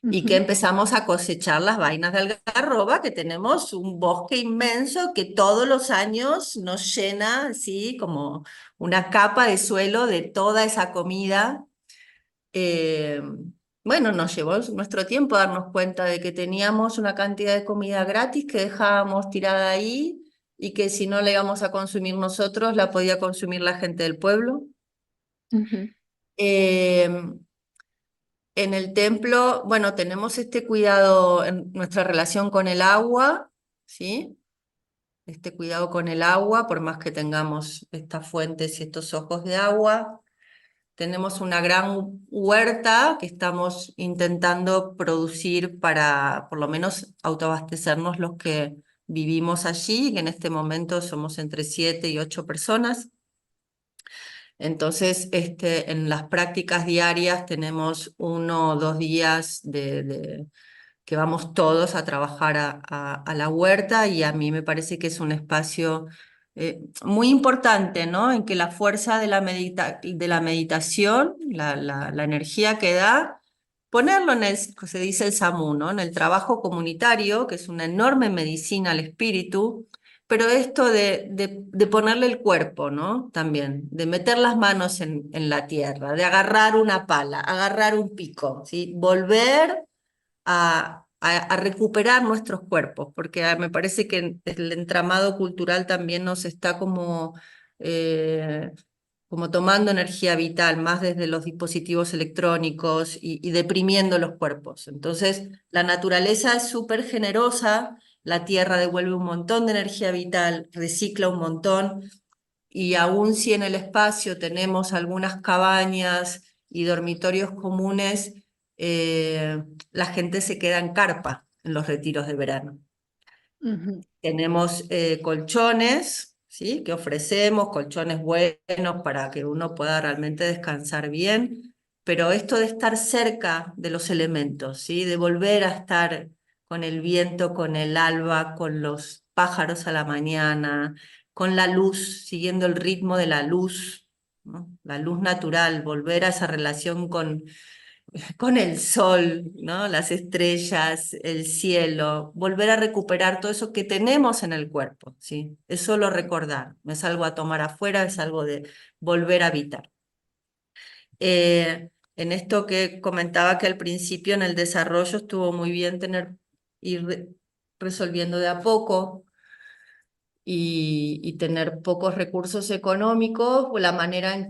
Y que Ujú, empezamos a cosechar las vainas de algarroba, que tenemos un bosque inmenso que todos los años nos llena, ¿sí? Como una capa de suelo de toda esa comida. Eh, bueno, nos llevó nuestro tiempo darnos cuenta de que teníamos una cantidad de comida gratis que dejábamos tirada ahí y que si no la íbamos a consumir nosotros, la podía consumir la gente del pueblo. ujú, Eh, en el templo, bueno, tenemos este cuidado en nuestra relación con el agua, ¿sí? Este cuidado con el agua, por más que tengamos estas fuentes y estos ojos de agua. Tenemos una gran huerta que estamos intentando producir para por lo menos autoabastecernos los que vivimos allí, que en este momento somos entre 7 y 8 personas. Entonces, en las prácticas diarias tenemos 1 o 2 días que vamos todos a trabajar a la huerta y a mí me parece que es un espacio muy importante, ¿no? En que la fuerza de de la meditación, la energía que da, ponerlo en se dice el SAMU, ¿no? En el trabajo comunitario, que es una enorme medicina al espíritu, pero esto de ponerle el cuerpo, ¿no? También, de meter las manos en la tierra, de agarrar una pala, agarrar un pico, ¿sí? Volver a recuperar nuestros cuerpos, porque me parece que el entramado cultural también nos está eh, como tomando energía vital, más desde los dispositivos electrónicos y deprimiendo los cuerpos. Entonces, la naturaleza es súper generosa, la tierra devuelve un montón de energía vital, recicla un montón, y aun si en el espacio tenemos algunas cabañas y dormitorios comunes, la gente se queda en carpa en los retiros de verano. Ujú, Tenemos colchones, ¿sí? Que ofrecemos, colchones buenos para que uno pueda realmente descansar bien, pero esto de estar cerca de los elementos, ¿sí? De volver a estar con el viento, con el alba, con los pájaros a la mañana, con la luz, siguiendo el ritmo de la luz, ¿no? La luz natural, volver a esa relación con el sol, ¿no? Las estrellas, el cielo, volver a recuperar todo eso que tenemos en el cuerpo, ¿sí? Es solo recordar, no es algo a tomar afuera, es algo de volver a habitar. En esto que comentaba que al principio en el desarrollo estuvo muy bien ir resolviendo de a poco y tener pocos recursos económicos, la manera en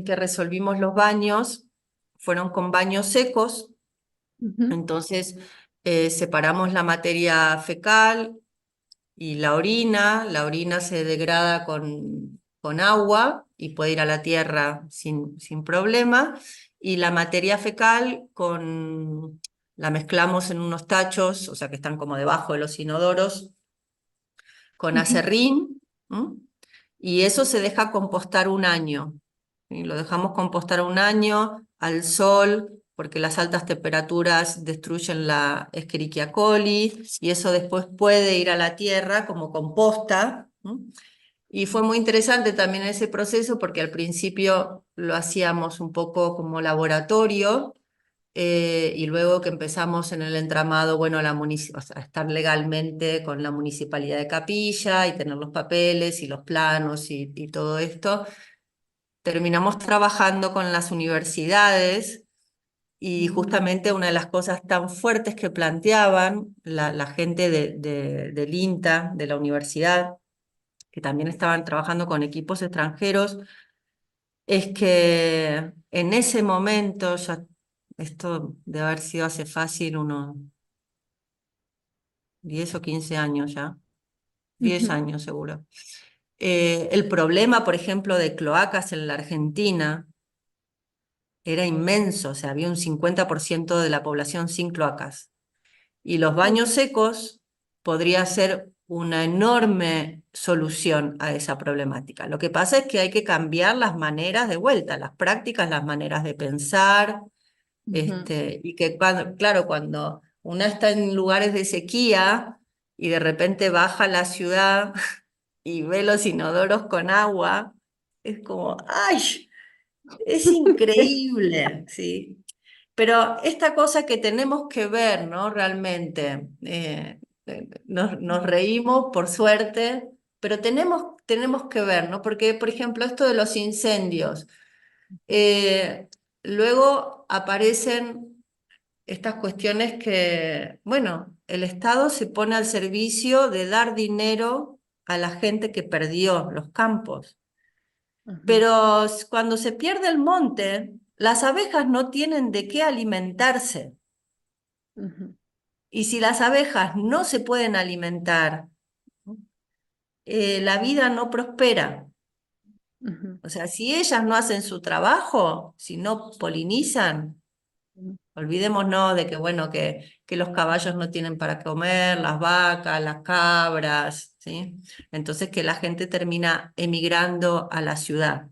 que resolvimos los baños fueron con baños secos. ujú, Entonces, separamos la materia fecal y la orina. La orina se degrada con agua y puede ir a la tierra sin problema. Y la materia fecal la mezclamos en unos tachos, o sea que están como debajo de los inodoros, con ujú, acerrín, ¿m? Y eso se deja compostar un año. ¿Sí? Lo dejamos compostar un año al sol, porque las altas temperaturas destruyen la Escherichia coli, y eso después puede ir a la tierra como composta. ¿M? Y fue muy interesante también ese proceso, porque al principio lo hacíamos un poco como laboratorio, y luego que empezamos en el entramado, bueno, o sea, estar legalmente con la municipalidad de Capilla y tener los papeles y los planos y todo esto, terminamos trabajando con las universidades y justamente una de las cosas tan fuertes que planteaban la gente del INTA, de la universidad, que también estaban trabajando con equipos extranjeros, es que en ese momento, ya esto debe haber sido hace fácil unos 10 o 15 años ya, 10 ujú, años seguro. El problema, por ejemplo, de cloacas en la Argentina era inmenso, o sea, había un 50% de la población sin cloacas. Y los ujú, baños secos podría ser una enorme solución a esa problemática. Lo que pasa es que hay que cambiar las maneras de vuelta, las prácticas, las maneras de pensar. ujú, Y que claro, cuando una está en lugares de sequía y de repente baja a la ciudad y ve los inodoros con agua, es como, ¡ay! Es increíble, ¿sí? Pero esta cosa que tenemos que ver, ¿no? Realmente, nos reímos por suerte, pero tenemos que ver, ¿no? Porque, por ejemplo, esto de los incendios, eh, luego aparecen estas cuestiones que, bueno, el Estado se pone al servicio de dar dinero a la gente que perdió los campos. ujú, Pero cuando se pierde el monte, las abejas no tienen de qué alimentarse. ujú, Y si las abejas no se pueden alimentar, la vida no prospera. ujú, O sea, si ellas no hacen su trabajo, si no polinizan, ujú. olvidémonos de que, bueno, que los caballos no tienen para comer, las vacas, las cabras, ¿sí? Entonces que la gente termina emigrando a la ciudad,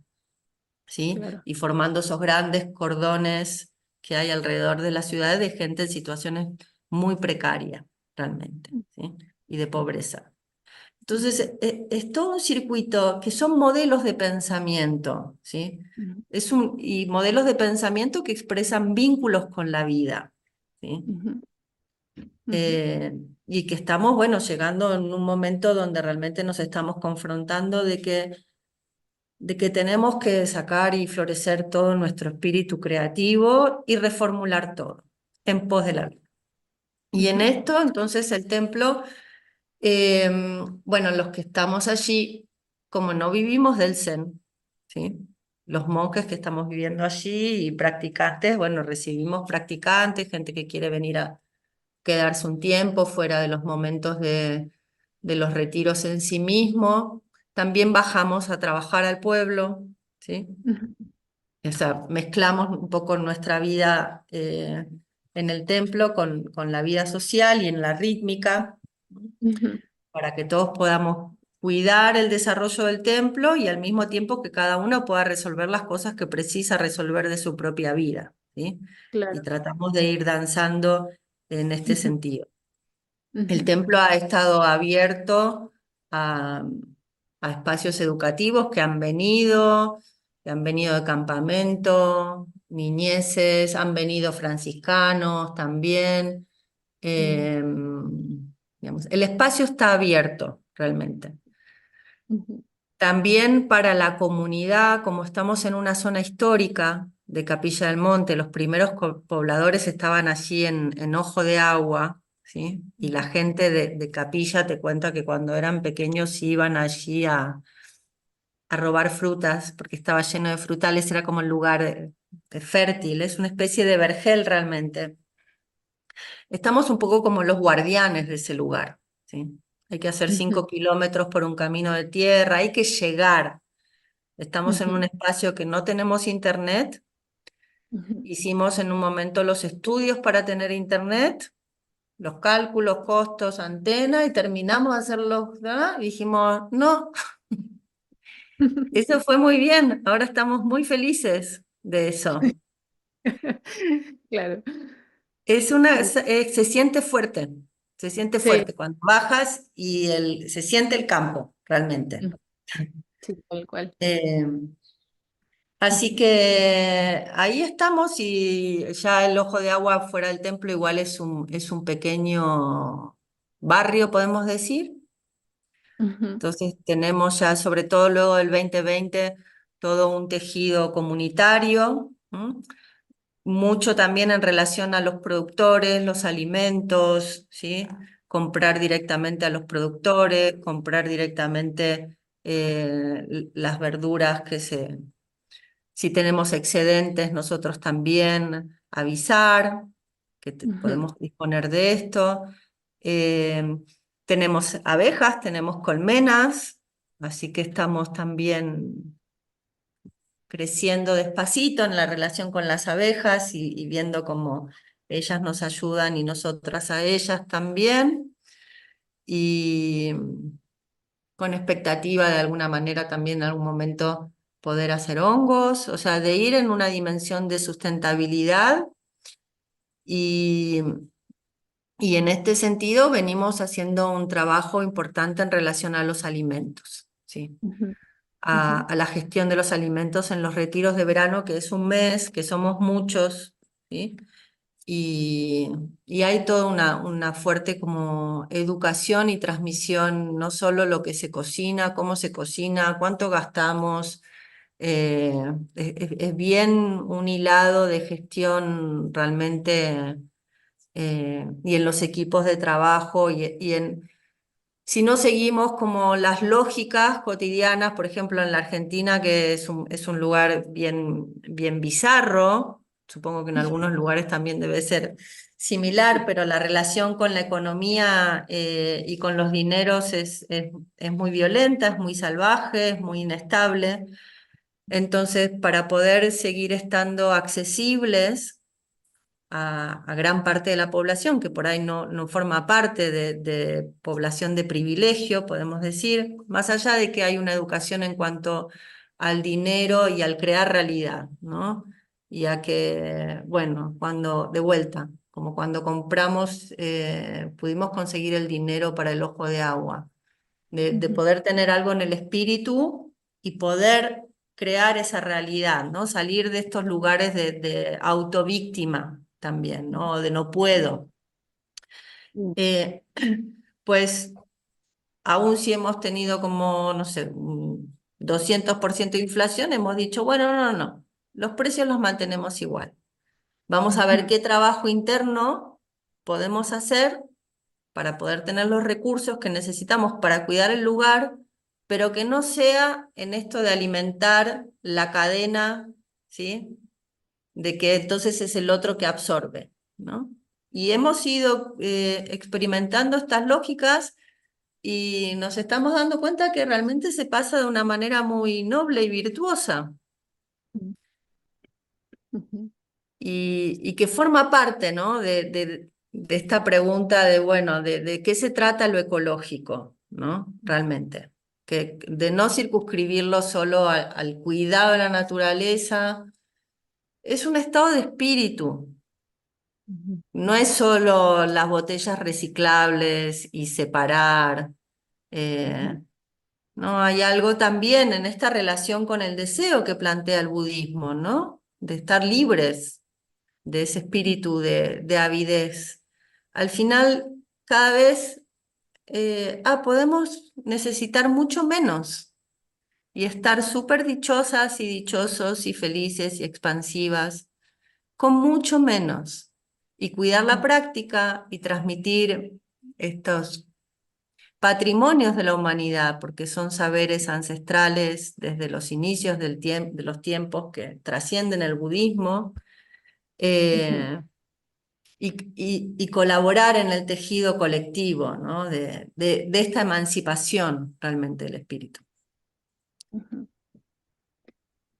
¿sí? Claro. Y formando esos grandes cordones que hay alrededor de las ciudades de gente en situaciones muy precarias, realmente, ¿sí? Y de pobreza. Entonces, es todo un circuito que son modelos de pensamiento, ¿sí? Ujú, Y modelos de pensamiento que expresan vínculos con la vida, ¿sí? ujú, ujú, Eh, y que estamos, bueno, llegando en un momento donde realmente nos estamos confrontando de que tenemos que sacar y florecer todo nuestro espíritu creativo y reformular todo en pos de la vida. Y en ujú, esto, entonces, el templo. Eh, bueno, los que estamos allí, como no vivimos del Zen, ¿sí? Los monjes que estamos viviendo allí y practicantes, bueno, recibimos practicantes, gente que quiere venir a quedarse un tiempo fuera de los momentos de los retiros en sí mismo. También bajamos a trabajar al pueblo, ¿sí? ujú, O sea, mezclamos un poco nuestra vida en el templo con la vida social y en la rítmica. Ujú. para que todos podamos cuidar el desarrollo del templo y al mismo tiempo que cada uno pueda resolver las cosas que precisa resolver de su propia vida, ¿sí? Y Claro. tratamos de ir danzando en este Ujú. sentido. El Ujú. templo ha estado abierto a, a espacios educativos que han venido de campamento, niñeces, han venido franciscanos también. Mm. Eh, digamos, el espacio está abierto realmente. Ujú. También para la comunidad, como estamos en una zona histórica de Capilla del Monte, los primeros pobladores estaban allí en Ojo de Agua, ¿sí? Y la gente de Capilla te cuenta que cuando eran pequeños iban allí a robar frutas, porque estaba lleno de frutales, era como el lugar fértil, es una especie de vergel realmente. Estamos un poco como los guardianes de ese lugar, ¿sí? Hay que hacer Ujú. 5 kilómetros por un camino de tierra, hay que llegar. Estamos en un Ujú. espacio que no tenemos internet. Ujú. Hicimos en un momento los estudios para tener internet, los cálculos, costos, antena, y terminamos de hacerlos, ¿verdad? Y dijimos, no, eso fue muy bien, ahora estamos muy felices de eso. Claro. Mm. Se siente Sí. fuerte cuando bajas y se siente el campo, realmente. Mm. Sí, tal cual. Eh, Así Ujú. que ahí estamos y ya el Ojo de Agua fuera del templo igual es un pequeño barrio, podemos decir. Ujú. Entonces tenemos ya, sobre todo luego del 2020, todo un tejido comunitario, ¿m? Mucho también en relación a los productores, los alimentos, ¿sí? Comprar directamente a los productores, comprar directamente las verduras si tenemos excedentes, nosotros también avisar que Ujú. podemos disponer de esto. Eh, Tenemos abejas, tenemos colmenas, así que estamos también creciendo despacito en la relación con las abejas y viendo cómo ellas nos ayudan y nosotras a ellas también. Y con expectativa de alguna manera también en algún momento poder hacer hongos, o sea, de ir en una dimensión de sustentabilidad y, y en este sentido venimos haciendo un trabajo importante en relación a los alimentos, ¿sí? Ujú. Ujú. A la gestión de los alimentos en los retiros de verano, que es un mes, que somos muchos, ¿sí? Y, y hay toda una fuerte como educación y transmisión, no solo lo que se cocina, cómo se cocina, cuánto gastamos. Es bien un hilado de gestión realmente y en los equipos de trabajo si no seguimos como las lógicas cotidianas, por ejemplo, en la Argentina, que es un lugar bien bizarro, supongo que en algunos lugares también debe ser similar, pero la relación con la economía y con los dineros es muy violenta, es muy salvaje, es muy inestable. Entonces, para poder seguir estando accesibles, a gran parte de la población, que por ahí no forma parte de población de privilegio, podemos decir, más allá de que hay una educación en cuanto al dinero y al crear realidad, ¿no? Y a que, bueno, cuando, de vuelta, como cuando compramos, pudimos conseguir el dinero para el Ojo de Agua, de Ujú. poder tener algo en el espíritu y poder crear esa realidad, ¿no? Salir de estos lugares de autovíctima también, ¿no? De no puedo. Mm. Eh, pues aún si hemos tenido como, no sé, un 200% de inflación, hemos dicho, bueno, no, los precios los mantenemos igual. Vamos a ver Ujú. qué trabajo interno podemos hacer para poder tener los recursos que necesitamos para cuidar el lugar, pero que no sea en esto de alimentar la cadena, ¿sí? De que entonces es el otro que absorbe, ¿no? Y hemos ido experimentando estas lógicas y nos estamos dando cuenta que realmente se pasa de una manera muy noble y virtuosa Ujú. y que forma parte, ¿no? de esta pregunta de, bueno, de qué se trata lo ecológico, ¿no? Realmente. De no circunscribirlo solo al cuidado de la naturaleza. Es un estado de espíritu. Ujú, No es solo las botellas reciclables y separar. ujú, eh, no, hay algo también en esta relación con el deseo que plantea el budismo, ¿no? De estar libres de ese espíritu de avidez. Al final, cada vez podemos necesitar mucho menos y estar súper dichosas y dichosos y felices y expansivas con mucho menos. Y cuidar la ujú, práctica y transmitir estos patrimonios de la humanidad, porque son saberes ancestrales desde los inicios de los tiempos que trascienden el budismo. ujú, eh, y colaborar en el tejido colectivo, ¿no? De esta emancipación realmente del espíritu. ujú.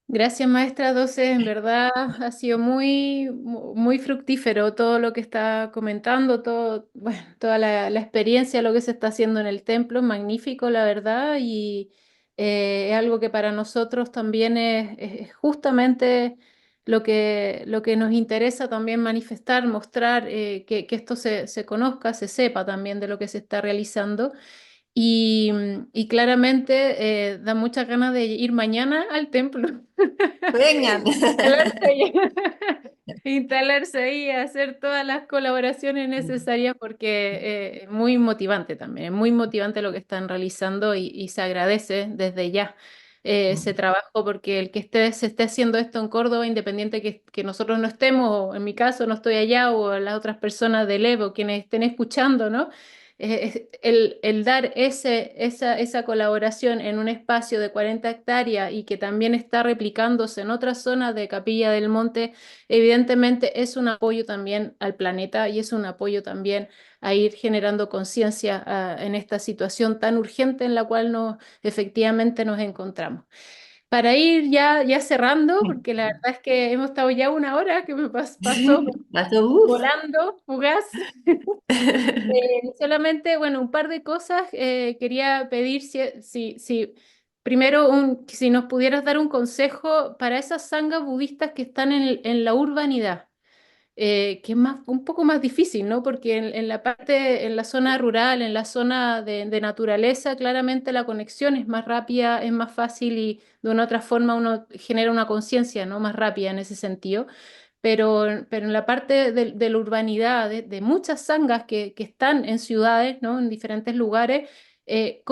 Gracias, maestra Doce. En verdad ha sido muy fructífero todo lo que está comentando, todo, bueno, toda la experiencia, lo que se está haciendo en el templo, magnífico, la verdad, y es algo que para nosotros también es justamente lo que nos interesa también manifestar, mostrar, que esto se conozca, se sepa también de lo que se está realizando. Y claramente da muchas ganas de ir mañana al templo. Vengan. Instalarse ahí, instalarse ahí, hacer todas las colaboraciones necesarias porque es muy motivante también, es muy motivante lo que están realizando y se agradece desde ya ese trabajo porque el que se esté haciendo esto en Córdoba, independiente que nosotros no estemos, o en mi caso no estoy allá, o las otras personas del Evo, quienes estén escuchando, ¿no? El dar esa colaboración en un espacio de 40 hectáreas y que también está replicándose en otras zonas de Capilla del Monte, evidentemente es un apoyo también al planeta y es un apoyo también a ir generando conciencia en esta situación tan urgente en la cual efectivamente nos encontramos. Para ir ya cerrando, porque la verdad es que hemos estado ya una hora que me pasó Pasó, uf. volando, fugaz. Solamente, bueno, un par de cosas. Quería pedir primero, si nos pudieras dar un consejo para esas sangas budistas que están en la urbanidad, que es un poco más difícil, ¿no? Porque en la parte, en la zona rural, en la zona de naturaleza, claramente la conexión es más rápida, es más fácil y de una otra forma uno genera una conciencia, ¿no? Más rápida en ese sentido. Pero en la parte de la urbanidad, de muchas sangas que están en ciudades, ¿no? En diferentes lugares, qué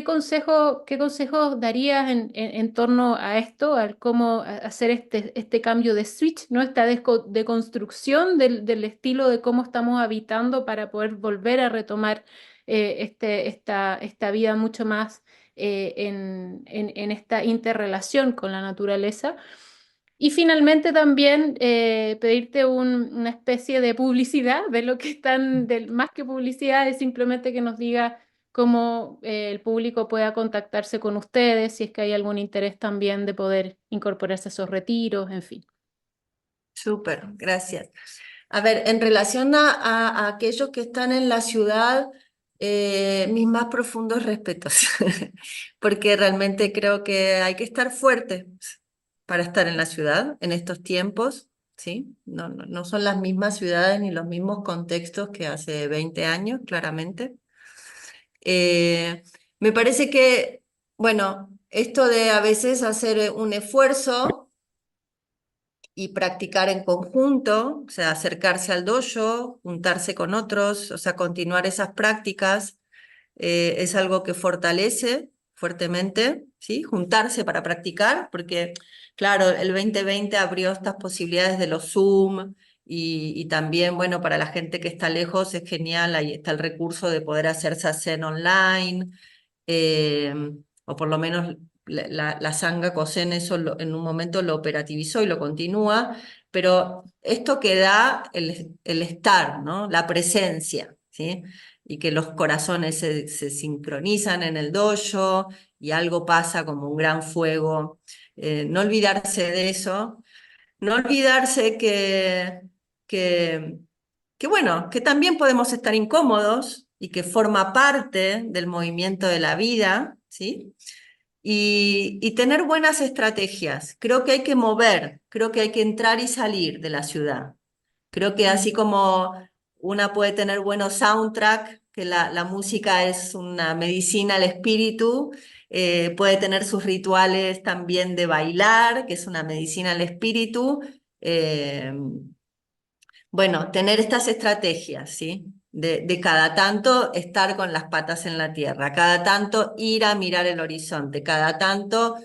consejos darías en torno a esto, al cómo hacer este cambio de switch, ¿no? Esta deconstrucción del estilo de cómo estamos habitando para poder volver a retomar esta vida mucho más en esta interrelación con la naturaleza. Y finalmente también pedirte una especie de publicidad de lo que están, más que publicidad, es simplemente que nos diga cómo el público pueda contactarse con ustedes, si es que hay algún interés también de poder incorporarse a esos retiros, en fin. Súper, gracias. A ver, en relación a aquellos que están en la ciudad, mis más profundos respetos, porque realmente creo que hay que estar fuerte para estar en la ciudad en estos tiempos, ¿sí? No son las mismas ciudades ni los mismos contextos que hace 20 años, claramente. Eh, Me parece que, bueno, esto de a veces hacer un esfuerzo y practicar en conjunto, o sea, acercarse al dojo, juntarse con otros, o sea, continuar esas prácticas, es algo que fortalece fuertemente, ¿sí? Juntarse para practicar, porque, claro, el 2020 abrió estas posibilidades de los Zoom y también, bueno, para la gente que está lejos es genial, ahí está el recurso de poder hacer Zazen online, eh, o por lo menos la Sangha Kosen eso en un momento lo operativizó y lo continúa, pero esto que da el estar, ¿no? La presencia, ¿sí? Y que los corazones se sincronizan en el dojo y algo pasa como un gran fuego. No olvidarse de eso, no olvidarse que que bueno, que también podemos estar incómodos y que forma parte del movimiento de la vida, ¿sí? Y tener buenas estrategias. Creo que hay que mover, creo que hay que entrar y salir de la ciudad. Creo que así como una puede tener buenos soundtrack, que la música es una medicina al espíritu, puede tener sus rituales también de bailar, que es una medicina al espíritu. eh, bueno, tener estas estrategias, ¿sí? De cada tanto estar con las patas en la tierra, cada tanto ir a mirar el horizonte, cada tanto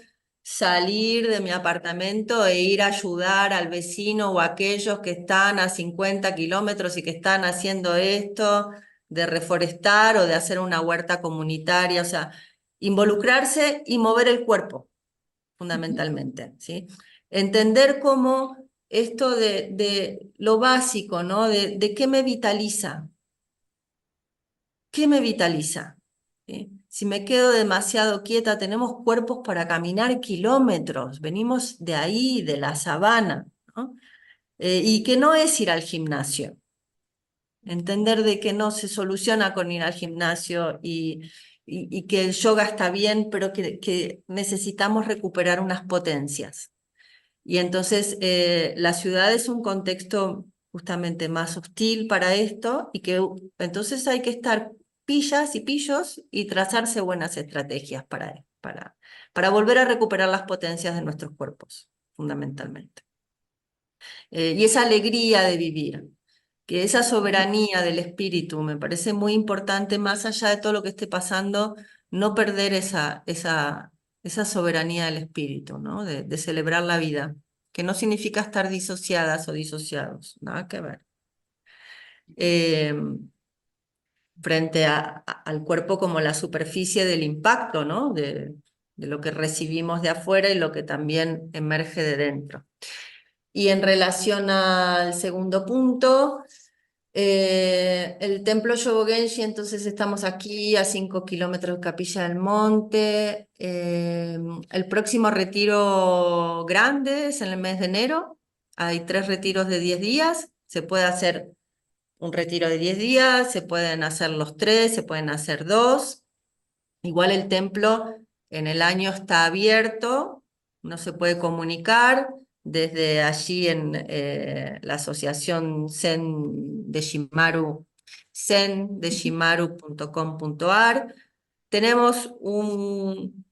salir de mi apartamento e ir a ayudar al vecino o a aquellos que están a 50 kilómetros y que están haciendo esto, de reforestar o de hacer una huerta comunitaria, o sea, involucrarse y mover el cuerpo fundamentalmente, ¿sí? Entender cómo esto de lo básico, ¿no? De qué me vitaliza, qué me vitaliza. ¿Sí? Si me quedo demasiado quieta, tenemos cuerpos para caminar kilómetros, venimos de ahí, de la sabana, ¿no? Y que no es ir al gimnasio, entender de que no se soluciona con ir al gimnasio y que el yoga está bien, pero que necesitamos recuperar unas potencias. Y entonces la ciudad es un contexto justamente más hostil para esto y que entonces hay que estar pillas y pillos y trazarse buenas estrategias para volver a recuperar las potencias de nuestros cuerpos, fundamentalmente. Y esa alegría de vivir, que esa soberanía del espíritu me parece muy importante, más allá de todo lo que esté pasando, no perder esa soberanía del espíritu, ¿no? De celebrar la vida, que no significa estar disociadas o disociados, nada que ver. Eh, Frente al cuerpo como la superficie del impacto, ¿no? De lo que recibimos de afuera y lo que también emerge de dentro. Y en relación al segundo punto, el templo Yobogenshi, entonces estamos aquí a 5 kilómetros de Capilla del Monte. El próximo retiro grande es en el mes de enero. Hay 3 retiros de 10 días. Se puede hacer un retiro de 10 días, se pueden hacer los 3, se pueden hacer 2. Igual el templo en el año está abierto, no se puede comunicar. Desde allí en la asociación Zen de Shimaru, zendeshimaru.com.ar, teníamos un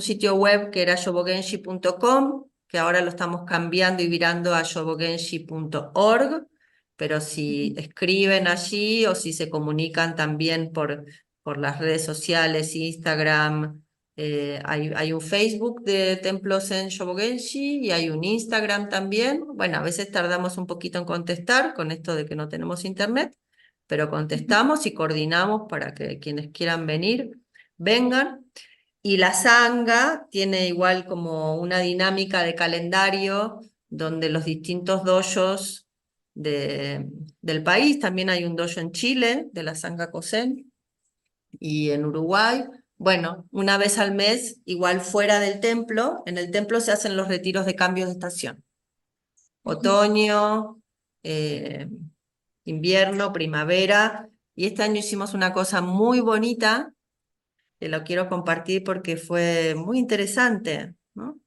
sitio web que era yobogenshi.com, que ahora lo estamos cambiando y virando a yobogenshi.org, pero si escriben allí o si se comunican también por las redes sociales, Instagram, hay un Facebook de Templos en Shobogenshi y hay un Instagram también. Bueno, a veces tardamos un poquito en contestar con esto de que no tenemos internet, pero contestamos y coordinamos para que quienes quieran venir, vengan. Y la Sangha tiene igual como una dinámica de calendario donde los distintos dojos del país, también hay un dojo en Chile, de la Sangha Kosen, y en Uruguay, bueno, una vez al mes, igual fuera del templo, en el templo se hacen los retiros de cambios de estación. Otoño, eh, invierno, primavera, y este año hicimos una cosa muy bonita, que lo quiero compartir porque fue muy interesante, ¿no?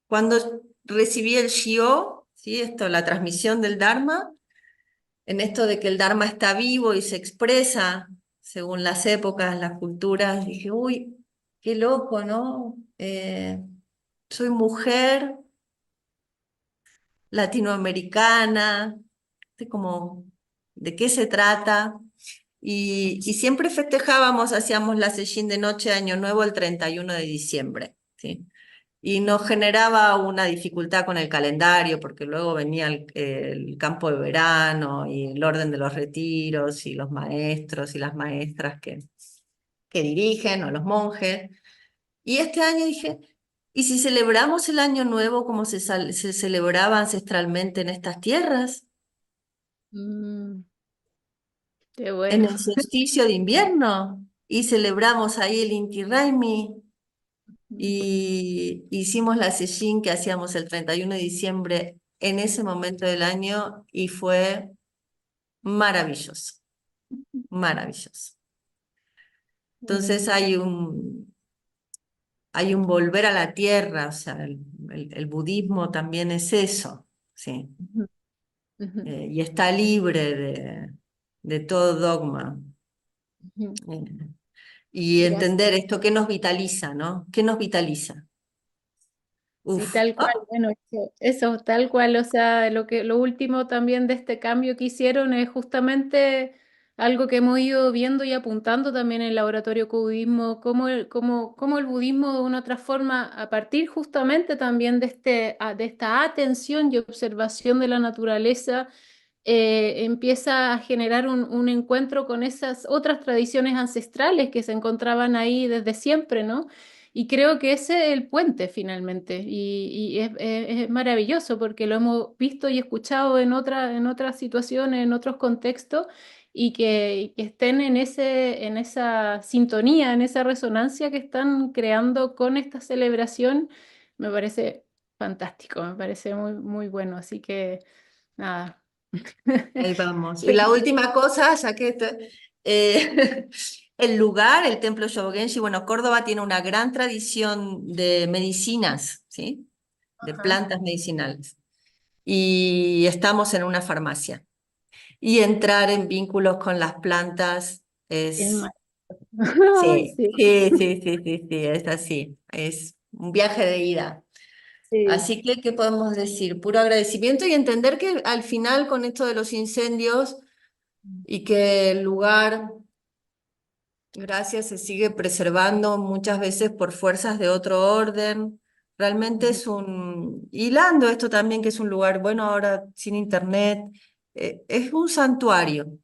Cuando recibí el Shio, ¿sí? Esto, la transmisión del Dharma, en esto de que el Dharma está vivo y se expresa según las épocas, las culturas, dije, uy, qué loco, ¿no? Soy mujer latinoamericana, como, ¿de qué se trata? Y siempre festejábamos, hacíamos la sesshin de noche de Año Nuevo el 31 de diciembre, ¿sí? Y nos generaba una dificultad con el calendario, porque luego venía el campo de verano y el orden de los retiros y los maestros y las maestras que dirigen o los monjes. Y este año dije, ¿y si celebramos el Año Nuevo como se celebraba ancestralmente en estas tierras? Mm, qué En bueno. el solsticio de invierno. Y celebramos ahí el Inti Raymi. Y hicimos la sesshin que hacíamos el 31 de diciembre en ese momento del año y fue maravilloso, maravilloso. Mm, Entonces hay un volver a la tierra, o sea, el budismo también es eso, ¿sí? ujú, ujú. Y está libre de todo dogma. Ujú. eh, y Y así, entender esto que nos vitaliza, ¿no? ¿Qué nos vitaliza? sí, Uf, tal cual, ah, bueno, eso, tal cual, o sea, lo último también de este cambio que hicieron es justamente algo que hemos ido viendo y apuntando también en el laboratorio budismo, cómo el budismo de una otra forma, a partir justamente también de de esta atención y observación de la naturaleza, empieza a generar un encuentro con esas otras tradiciones ancestrales que se encontraban ahí desde siempre, ¿no? Y creo que ese es el puente finalmente. Y es maravilloso porque lo hemos visto y escuchado en otras situaciones, en otros contextos, y que estén en en esa sintonía, en esa resonancia que están creando con esta celebración, me parece fantástico, me parece muy bueno. Así que nada. ahí vamos. Y la última cosa, ya que el lugar, el templo Yobogenshi, bueno, Córdoba tiene una gran tradición de medicinas, ¿sí? De Ajá. plantas medicinales. Y estamos en una farmacia. Y entrar en vínculos con las plantas Es es, más. Ay, sí, sí, sí, sí, sí, sí, sí, es así. Es un viaje de ida. sí. Así que, ¿qué podemos decir? Puro agradecimiento y entender que al final con esto de los incendios y que el lugar, gracias, se sigue preservando muchas veces por fuerzas de otro orden. Realmente Ujú, es hilando esto también, que es un lugar, bueno, ahora sin internet, es un santuario.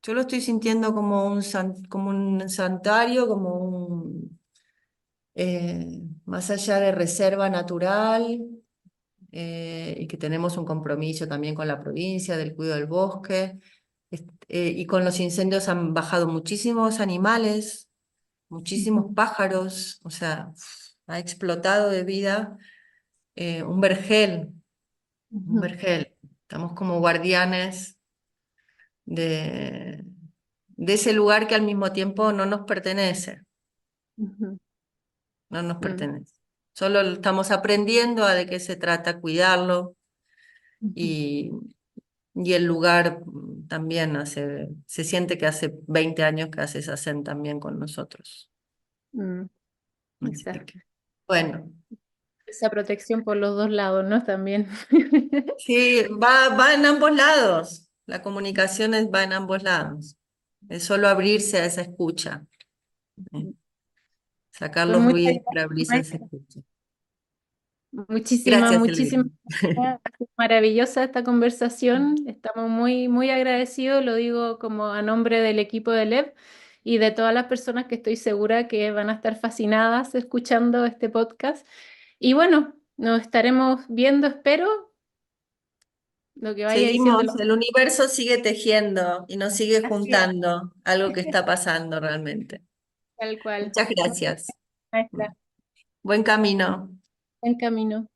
Yo lo estoy sintiendo como como un santuario, como más allá de reserva natural, y que tenemos un compromiso también con la provincia del cuidado del bosque. Y con los incendios han bajado muchísimos animales, muchísimos ujú, pájaros, o sea, ha explotado de vida un vergel, un ujú, vergel. Estamos como guardianes de, de ese lugar que al mismo tiempo no nos pertenece, ujú, no nos mm, pertenece. Solo estamos aprendiendo a de qué se trata, cuidarlo ujú, y, y el lugar también se siente que hace 20 años que hace esa hacen también con nosotros. mm. Así que, Exacto. bueno, Esa protección por los dos lados, ¿no? También. sí, va en ambos lados. La comunicación va en ambos lados. Es solo abrirse a esa escucha, ¿eh? Sacar Pues los muchas ruidos para gracias, abrirse a esa maestra. escucha. Muchísimas, Gracias, muchísimas Elvira. gracias. Ha sido maravillosa esta conversación. Estamos muy agradecidos, lo digo como a nombre del equipo de LEV y de todas las personas que estoy segura que van a estar fascinadas escuchando este podcast. Y bueno, nos estaremos viendo, espero, lo que vaya diciendo Seguimos, la... el universo sigue tejiendo y nos sigue Así es, juntando algo que está pasando realmente. tal cual. Muchas Muchas gracias. gracias, maestra. Buen camino. Buen camino.